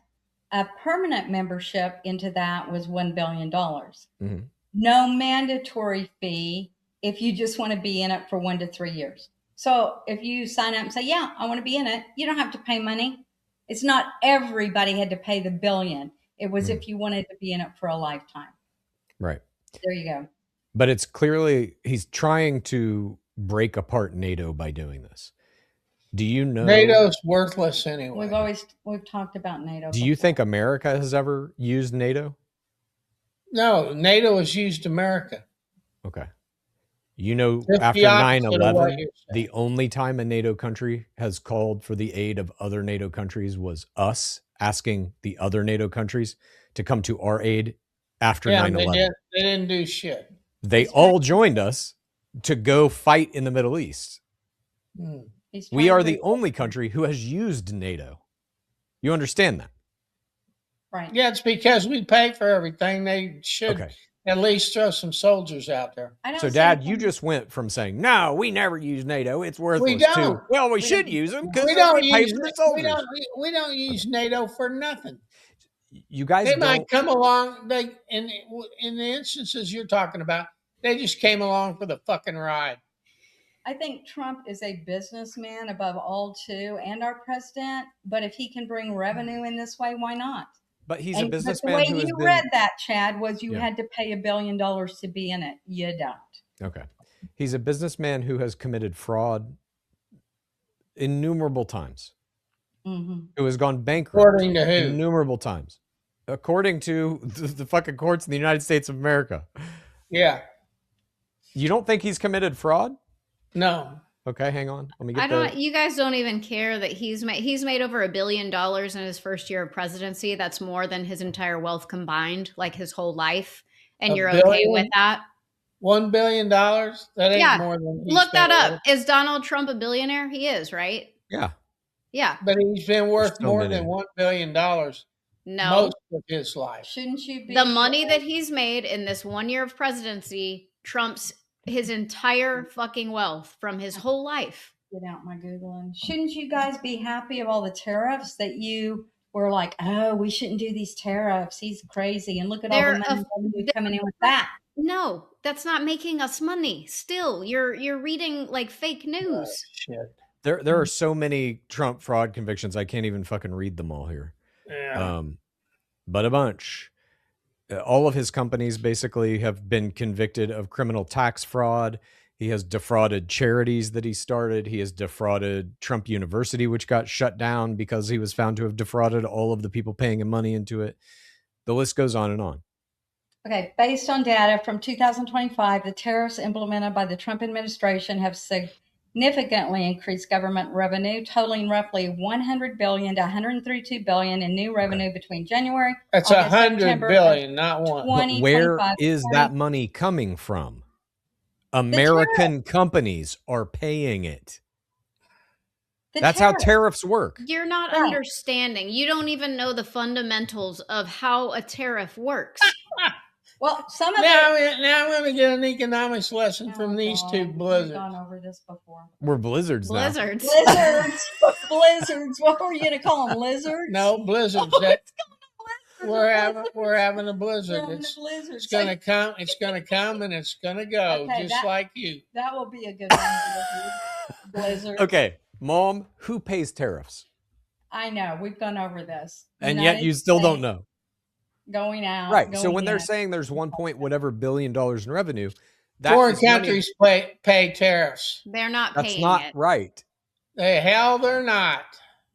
a permanent membership into that was $1 billion. Mm-hmm. No mandatory fee if you just want to be in it for 1 to 3 years. So if you sign up and say, yeah, I want to be in it, you don't have to pay money. It's not everybody had to pay the $1 billion. It was if you wanted to be in it for a lifetime. Right. There you go. But it's clearly, he's trying to break apart NATO by doing this. Do you know NATO's worthless anyway? We've talked about NATO. Do you think America has ever used NATO? No, NATO has used America. Okay. You know, after 9/11, the only time a NATO country has called for the aid of other NATO countries was us asking the other NATO countries to come to our aid after 9/11. They didn't do shit. They all joined us to go fight in the Middle East. We are the only country who has used NATO. You understand that? Right. Yeah, it's because we pay for everything. They should at least throw some soldiers out there. So, Dad, you just went from saying, no, we never use NATO, it's worthless, we don't. to, well, we should use them because we pay for the soldiers. We don't use NATO for nothing. You guys might come along, in the instances you're talking about, they just came along for the fucking ride. I think Trump is a businessman above all too, and our president. But if he can bring revenue in this way, why not? But he's a businessman. The way you read that, Chad, was you had to pay $1 billion to be in it. You don't. Okay. He's a businessman who has committed fraud innumerable times. Who has gone bankrupt according to who? Innumerable times. According to the fucking courts in the United States of America. Yeah. You don't think he's committed fraud? No. Okay, hang on. Let me get you guys don't even care that he's made over $1 billion in his first year of presidency. That's more than his entire wealth combined, like his whole life. And you're okay with that? $1 billion? That ain't more than look that up. Is Donald Trump a billionaire? He is, right? Yeah. Yeah. But he's been worth more than $1 billion most of his life. Shouldn't you be? The money that he's made in this 1 year of presidency trumps his entire fucking wealth from his whole life. Get out my Googling. Shouldn't you guys be happy of all the tariffs that you were like, oh, we shouldn't do these tariffs. He's crazy. And look at all the money coming in with that. No, that's not making us money. Still, you're reading like fake news. Oh, shit. There are so many Trump fraud convictions. I can't even fucking read them all here. Yeah. But a bunch. All of his companies basically have been convicted of criminal tax fraud. He has defrauded charities that he started. He has defrauded Trump University, which got shut down because he was found to have defrauded all of the people paying him money into it. The list goes on and on. Okay, based on data from 2025, the tariffs implemented by the Trump administration have significantly increased government revenue, totaling roughly $100 billion to $132 billion in new revenue between January. That's $100 billion, not one. But where is that money coming from? American companies are paying it. That's how tariffs work. You're not understanding. You don't even know the fundamentals of how a tariff works. Well, some of now I'm going to get an economics lesson from these two blizzards. We've gone over this before. We're blizzards now. Blizzards. Blizzards. What were you going to call them? Lizards? No, blizzards. We're having a blizzard. It's going to come. It's going to come, and it's going to go, just like you. That will be a good one. Blizzard. Okay, Mom, who pays tariffs? I know. We've gone over this. And yet you still don't know. Going out. Right. So when they're saying there's 1 point whatever billion dollars in revenue, foreign countries pay tariffs. They're not paying it. That's not right. They're not.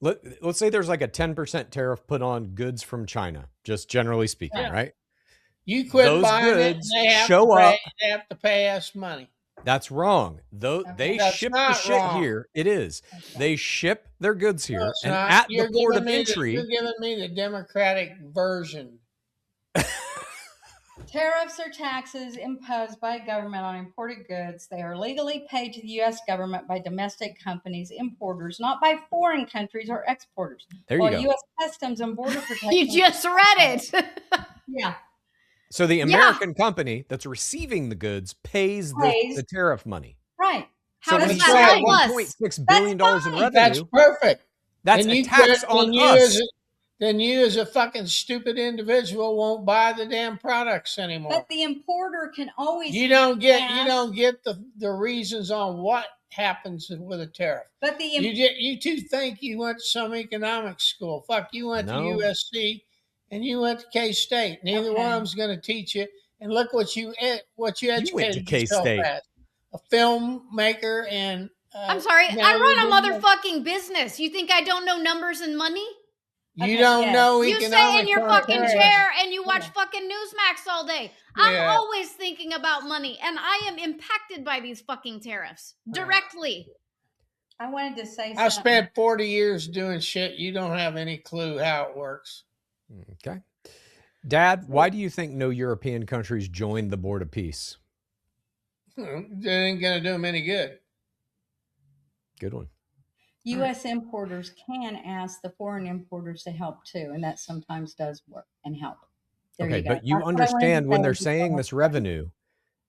Let's say there's like a 10% tariff put on goods from China, just generally speaking, right? You quit those buying goods it, they have they have to pay us money. That's wrong. Though they ship the shit here. It is. Okay. They ship their goods here, and at the port of entry. You're giving me the Democratic version. Tariffs are taxes imposed by government on imported goods. They are legally paid to the U.S. government by domestic companies, importers, not by foreign countries or exporters. There you go. U.S. Customs and Border Protection. You just read it. Yeah. So the American company that's receiving the goods pays the tariff money. Right. How does that help us? $1.6 billion in revenue. That's perfect. That's a tax on us. Then you as a fucking stupid individual won't buy the damn products anymore. But the importer can always you don't get the reasons on what happens with a tariff. But you two think you went to some economics school. Fuck, you went to USC and you went to K-State. Neither one of them's going to teach you. And look what you educated went to K-State. Yourself as. A filmmaker and I'm sorry, I run a motherfucking business. You think I don't know numbers and money? You don't know economics. You sit in your fucking chair and you watch fucking Newsmax all day. I'm always thinking about money, and I am impacted by these fucking tariffs directly. I wanted to say I spent 40 years doing shit. You don't have any clue how it works. Okay. Dad, why do you think no European countries joined the Board of Peace? It ain't going to do them any good. Good one. U.S. importers can ask the foreign importers to help too, and that sometimes does work and help. Okay, but you understand when they're saying this revenue,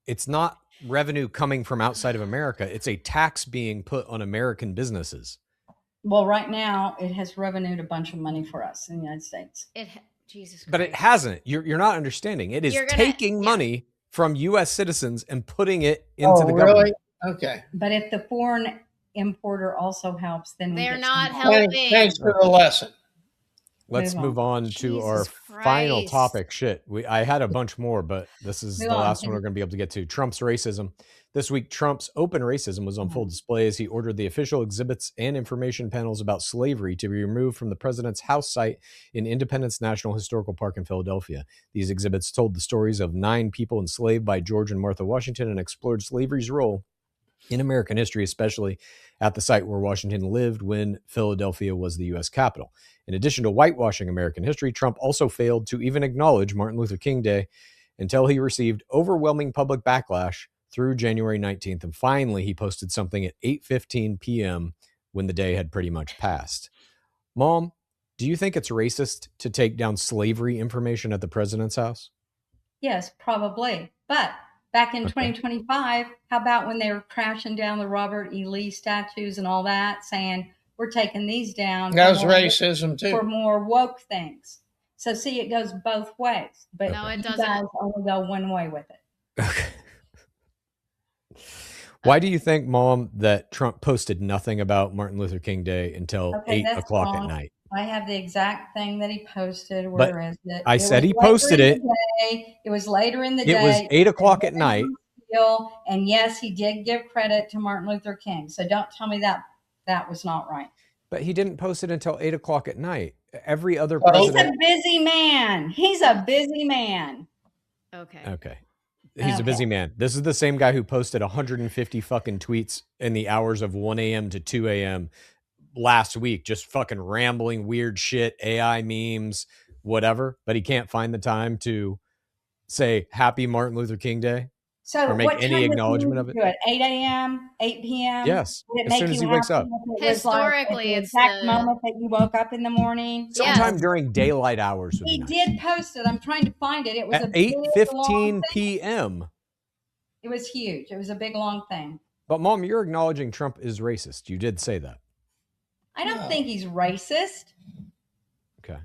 it's not revenue coming from outside of America. It's a tax being put on American businesses. Well, right now, it has revenued a bunch of money for us in the United States. Jesus Christ. But it hasn't. You're not understanding. It is taking money from U.S. citizens and putting it into the government. Really? Okay. But if the foreign importer also helps, then they're not helping. Thanks for the lesson. Let's move on to our final topic. I had a bunch more, but this is the last one we're going to be able to get to. Trump's racism. This week, Trump's open racism was on full display as he ordered the official exhibits and information panels about slavery to be removed from the president's house site in Independence National Historical Park in Philadelphia. These exhibits told the stories of 9 people enslaved by George and Martha Washington and explored slavery's role in American history, especially at the site where Washington lived when Philadelphia was the U.S. capital. In addition to whitewashing American history, Trump also failed to even acknowledge Martin Luther King Day until he received overwhelming public backlash through January 19th. And finally, he posted something at 8:15 p.m. when the day had pretty much passed. Mom, do you think it's racist to take down slavery information at the president's house? Yes, probably. But back in 2025, how about when they were crashing down the Robert E. Lee statues and all that, saying, we're taking these down. That was racism, too. For more woke things. So, see, it goes both ways. But no, it doesn't. You guys only go one way with it. Okay. Why do you think, Mom, that Trump posted nothing about Martin Luther King Day until 8 o'clock at night? I have the exact thing that he posted. Where is it? I said he posted it. It was later in the day. It was 8 o'clock at night. And yes, he did give credit to Martin Luther King. So don't tell me that was not right. But he didn't post it until 8 o'clock at night. Every other president. He's a busy man. Okay. He's a busy man. This is the same guy who posted 150 fucking tweets in the hours of 1 a.m. to 2 a.m. last week, just fucking rambling weird shit, AI memes, whatever. But he can't find the time to say Happy Martin Luther King Day. So or make what any time acknowledgement of it? Do it 8 a.m., 8 p.m.? Yes, as soon as he wakes up. Historically, the it's exact the moment that you woke up in the morning. Sometime during daylight hours would be nice. He did post it. I'm trying to find it. It was at a 8:15 p.m. It was huge. It was a big long thing. But Mom, you're acknowledging Trump is racist. You did say that. I don't think he's racist. Okay.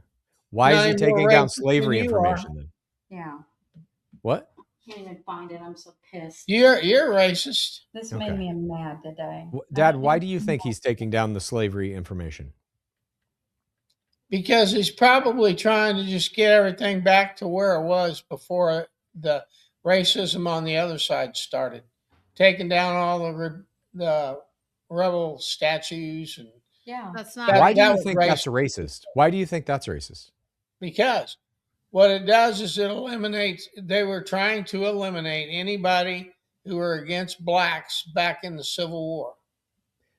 Why is he taking down slavery information then? Yeah. What? Can't even find it. I'm so pissed. You're racist. This made me mad today. Dad, why do you think he's taking down the slavery information? Because he's probably trying to just get everything back to where it was before the racism on the other side started. Taking down all the rebel statues and that's not. Why do you think that's racist? Why do you think that's racist? Because what it does is it eliminates. They were trying to eliminate anybody who were against blacks back in the Civil War.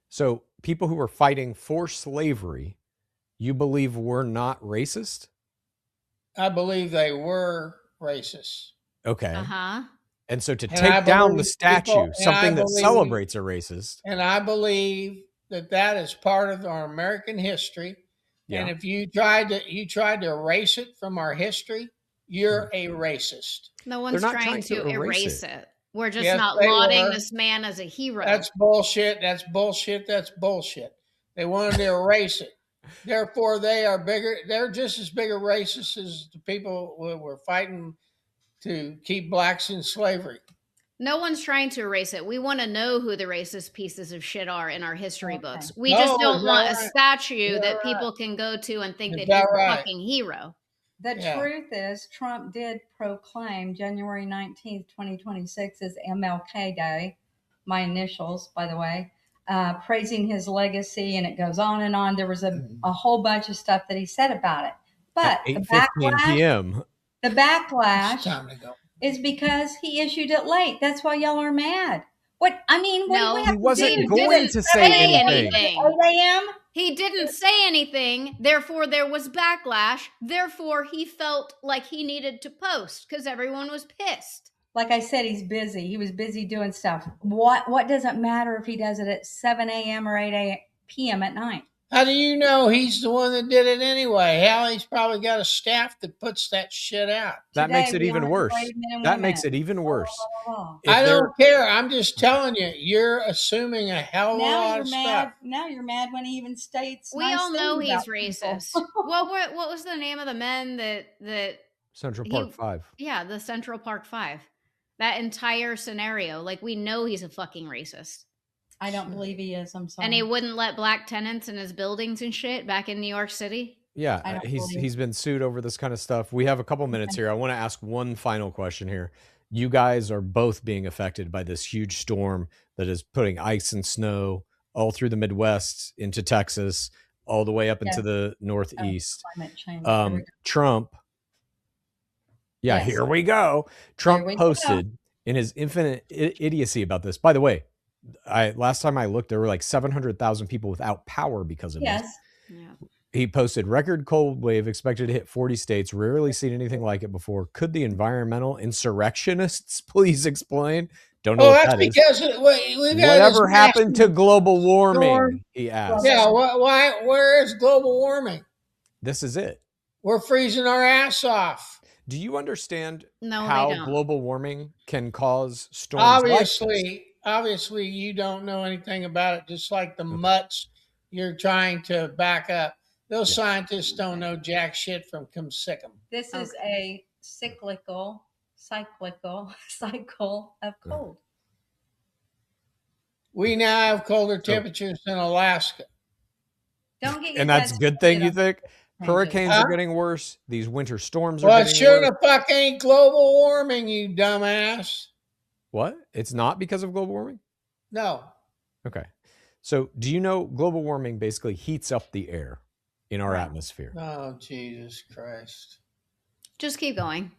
So people who were fighting for slavery, you believe were not racist? I believe they were racist. Okay. And so to And take down the statue, something that celebrates a racist. And I believe that is part of our American history. Yeah. And if you tried to erase it from our history, you're a racist. No one's trying to erase it. We're just not lauding this man as a hero. That's bullshit. That's bullshit. That's bullshit. They wanted to erase it. Therefore, they are bigger. They're just as big a racist as the people who were fighting to keep blacks in slavery. No one's trying to erase it. We want to know who the racist pieces of shit are in our history books. We just don't want a statue that people can go to and think that he's a fucking hero. The truth is, Trump did proclaim January 19th, 2026 as MLK Day, my initials, by the way, praising his legacy, and it goes on and on. There was a whole bunch of stuff that he said about it. But at 8:15 p.m. The backlash is because he issued it late. That's why y'all are mad. What I mean, he wasn't going to say anything. 8 a.m. He didn't say anything. Therefore, there was backlash. Therefore, he felt like he needed to post because everyone was pissed. Like I said, he's busy. He was busy doing stuff. What does it matter if he does it at 7 a.m. or 8 p.m. at night? How do you know he's the one that did it anyway? Hell, he's probably got a staff that puts that shit out. That makes it even worse. That makes it even worse. I don't care. I'm just telling you, you're assuming a hell of a lot of stuff. Now you're mad when he even states. We all know he's racist. What was the name of the men that Central Park 5? Yeah, the Central Park 5. That entire scenario, like we know he's a fucking racist. I don't believe he is. I'm sorry. And he wouldn't let black tenants in his buildings and shit back in New York City. Yeah, he's been sued over this kind of stuff. We have a couple minutes here. I want to ask one final question here. You guys are both being affected by this huge storm that is putting ice and snow all through the Midwest into Texas, all the way up into the Northeast. Trump. Yeah, here we go. Trump posted in his infinite idiocy about this. By the way, last time I looked, there were like 700,000 people without power because of this. Yeah. He posted record cold wave expected to hit 40 states. Rarely seen anything like it before. Could the environmental insurrectionists please explain? Don't know what that is. Because whatever happened to global warming? He asked. Yeah. Why? Where is global warming? This is it. We're freezing our ass off. Do you understand how global warming can cause storms? Obviously, you don't know anything about it, just like the mutts you're trying to back up. Those scientists don't know jack shit from come sick 'em. This is a cyclical cycle of cold. We now have colder temperatures than Alaska. And that's a good thing, you think? Hurricanes are getting worse. These winter storms are getting worse. Well, sure the fuck ain't global warming, you dumbass. What? It's not because of global warming? No. Okay. So do you know global warming basically heats up the air in our atmosphere? Oh, Jesus Christ. Just keep going.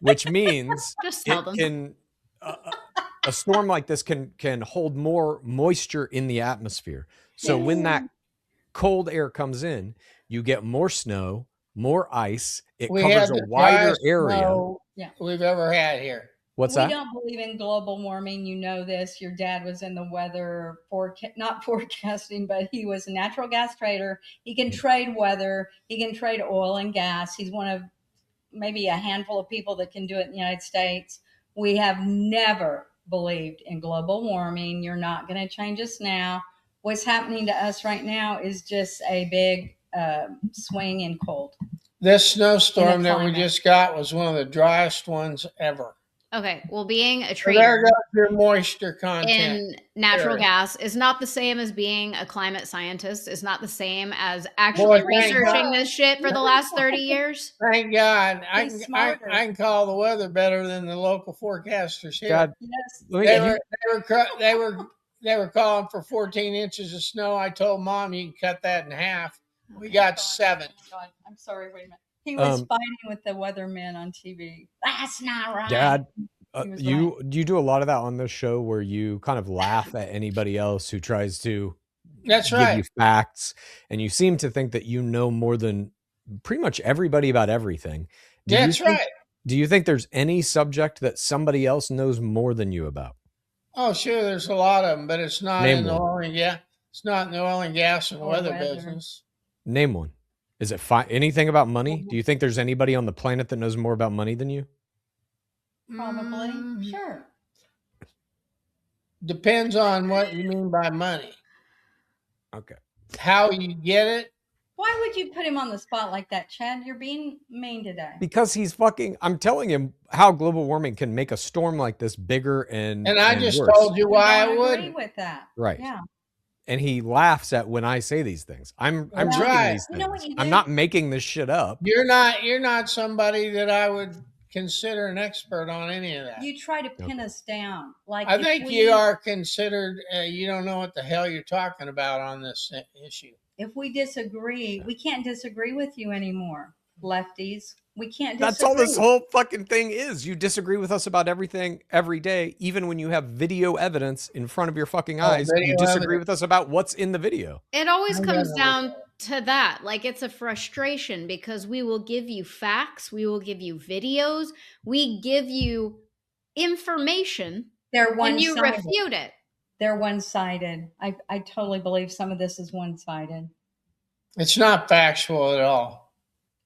Which means just tell them. A storm like this can hold more moisture in the atmosphere. So when that cold air comes in, you get more snow, more ice. It covers a wider area. We've ever had here. What's that? We don't believe in global warming. You know this. Your dad was in the weather, not forecasting, but he was a natural gas trader. He can trade weather. He can trade oil and gas. He's one of maybe a handful of people that can do it in the United States. We have never believed in global warming. You're not going to change us now. What's happening to us right now is just a big swing in cold. This snowstorm that we just got was one of the driest ones ever. Okay, well, being a trader, so there goes your moisture content in natural gas is not the same as being a climate scientist. It's not the same as actually researching this shit for the last 30 years. Thank God. I can call the weather better than the local forecasters here. God, yes. They were calling for 14 inches of snow. I told Mom you can cut that in half. We got 7. God, I'm sorry. Wait a minute. He was fighting with the weatherman on TV. That's not right. Dad, you do a lot of that on this show where you kind of laugh at anybody else who tries to give you facts, and you seem to think that you know more than pretty much everybody about everything. That's right. Do you think there's any subject that somebody else knows more than you about? Oh, sure. There's a lot of them, but it's not in the oil and gas. It's not in the oil and gas and weather business. Name one. Is it anything about money? Do you think there's anybody on the planet that knows more about money than you? Probably. Sure. Depends on what you mean by money. Okay. How you get it. Why would you put him on the spot like that, Chad? You're being mean today. Because he's fucking, I'm telling him how global warming can make a storm like this bigger and I just worse. told you why I would agree with that. Right. Yeah. And he laughs at when I say these things. I'm reading these things. You know what you do? I'm not making this shit up. You're not somebody that I would consider an expert on any of that. You try to pin us down. Like I think you are considered. You don't know what the hell you're talking about on this issue. If we disagree, we can't disagree with you anymore, lefties. We can't disagree. That's all this whole fucking thing is. You disagree with us about everything every day, even when you have video evidence in front of your fucking eyes. You disagree with us about what's in the video. It always comes down to that. Like, it's a frustration because we will give you facts. We will give you videos. We give you information. And you refute it. They're one-sided. I totally believe some of this is one-sided. It's not factual at all.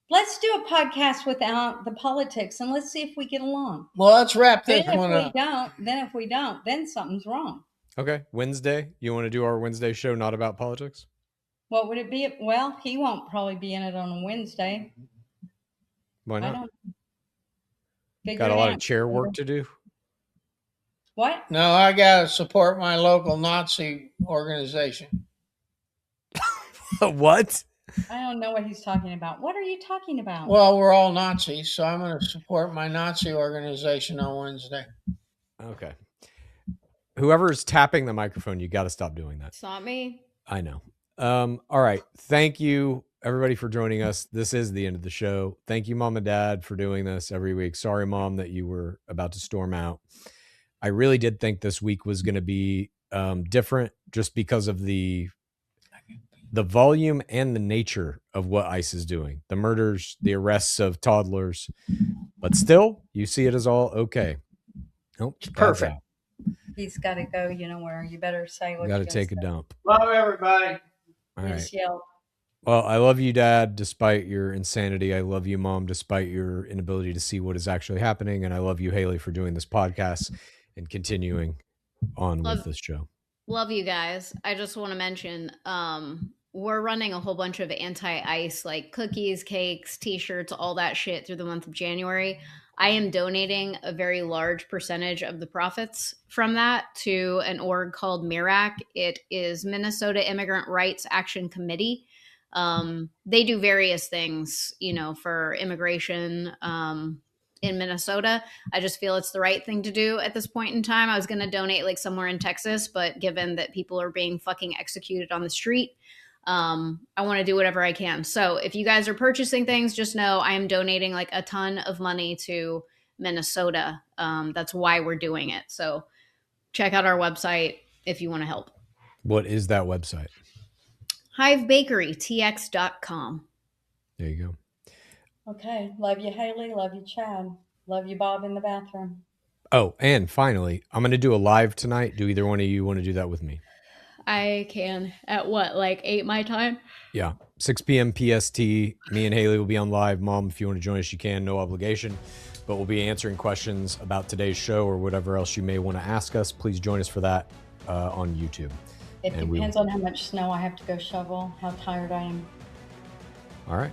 Let's do a podcast without the politics and let's see if we get along. Well, let's wrap this one up. If we don't, then something's wrong. Okay. Wednesday. You want to do our Wednesday show not about politics? What would it be? Well, he won't probably be in it on a Wednesday. Why not? Got a lot of chair work to do. What? No, I got to support my local Nazi organization. What? I don't know what he's talking about. What are you talking about? Well, we're all Nazis, so I'm going to support my Nazi organization on Wednesday. Okay. Whoever's tapping the microphone, you got to stop doing that. It's not me. I know. All right. Thank you, everybody, for joining us. This is the end of the show. Thank you, Mom and Dad, for doing this every week. Sorry, Mom, that you were about to storm out. I really did think this week was going to be different just because of the volume and the nature of what ICE is doing. The murders, the arrests of toddlers. But still, you see it as all okay. Oh, perfect. He's got to go, you know where. You better say what you got to take a dump. Love everybody. All right. Yell. Well, I love you, Dad, despite your insanity. I love you, Mom, despite your inability to see what is actually happening. And I love you, Haley, for doing this podcast and continuing on with this show. Love you guys. I just want to mention, we're running a whole bunch of anti-ICE, like cookies, cakes, t-shirts, all that shit through the month of January. I am donating a very large percentage of the profits from that to an org called MIRAC. It is Minnesota Immigrant Rights Action Committee. They do various things, for immigration in Minnesota. I just feel it's the right thing to do at this point in time. I was going to donate like somewhere in Texas, but given that people are being fucking executed on the street, I want to do whatever I can. So if you guys are purchasing things, just know I am donating like a ton of money to Minnesota. That's why we're doing it. So check out our website if you want to help. What is that website? HiveBakeryTX.com. There you go. Okay. Love you, Haley. Love you, Chad. Love you, Bob, in the bathroom. Oh, and finally, I'm going to do a live tonight. Do either one of you want to do that with me? I can. At what, like 8 my time? Yeah. 6 p.m. PST. Me and Haley will be on live. Mom, if you want to join us, you can. No obligation. But we'll be answering questions about today's show or whatever else you may want to ask us. Please join us for that on YouTube. It depends on how much snow I have to go shovel, how tired I am. All right.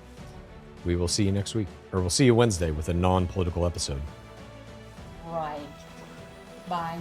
We will see you next week. Or we'll see you Wednesday with a non-political episode. Right. Bye.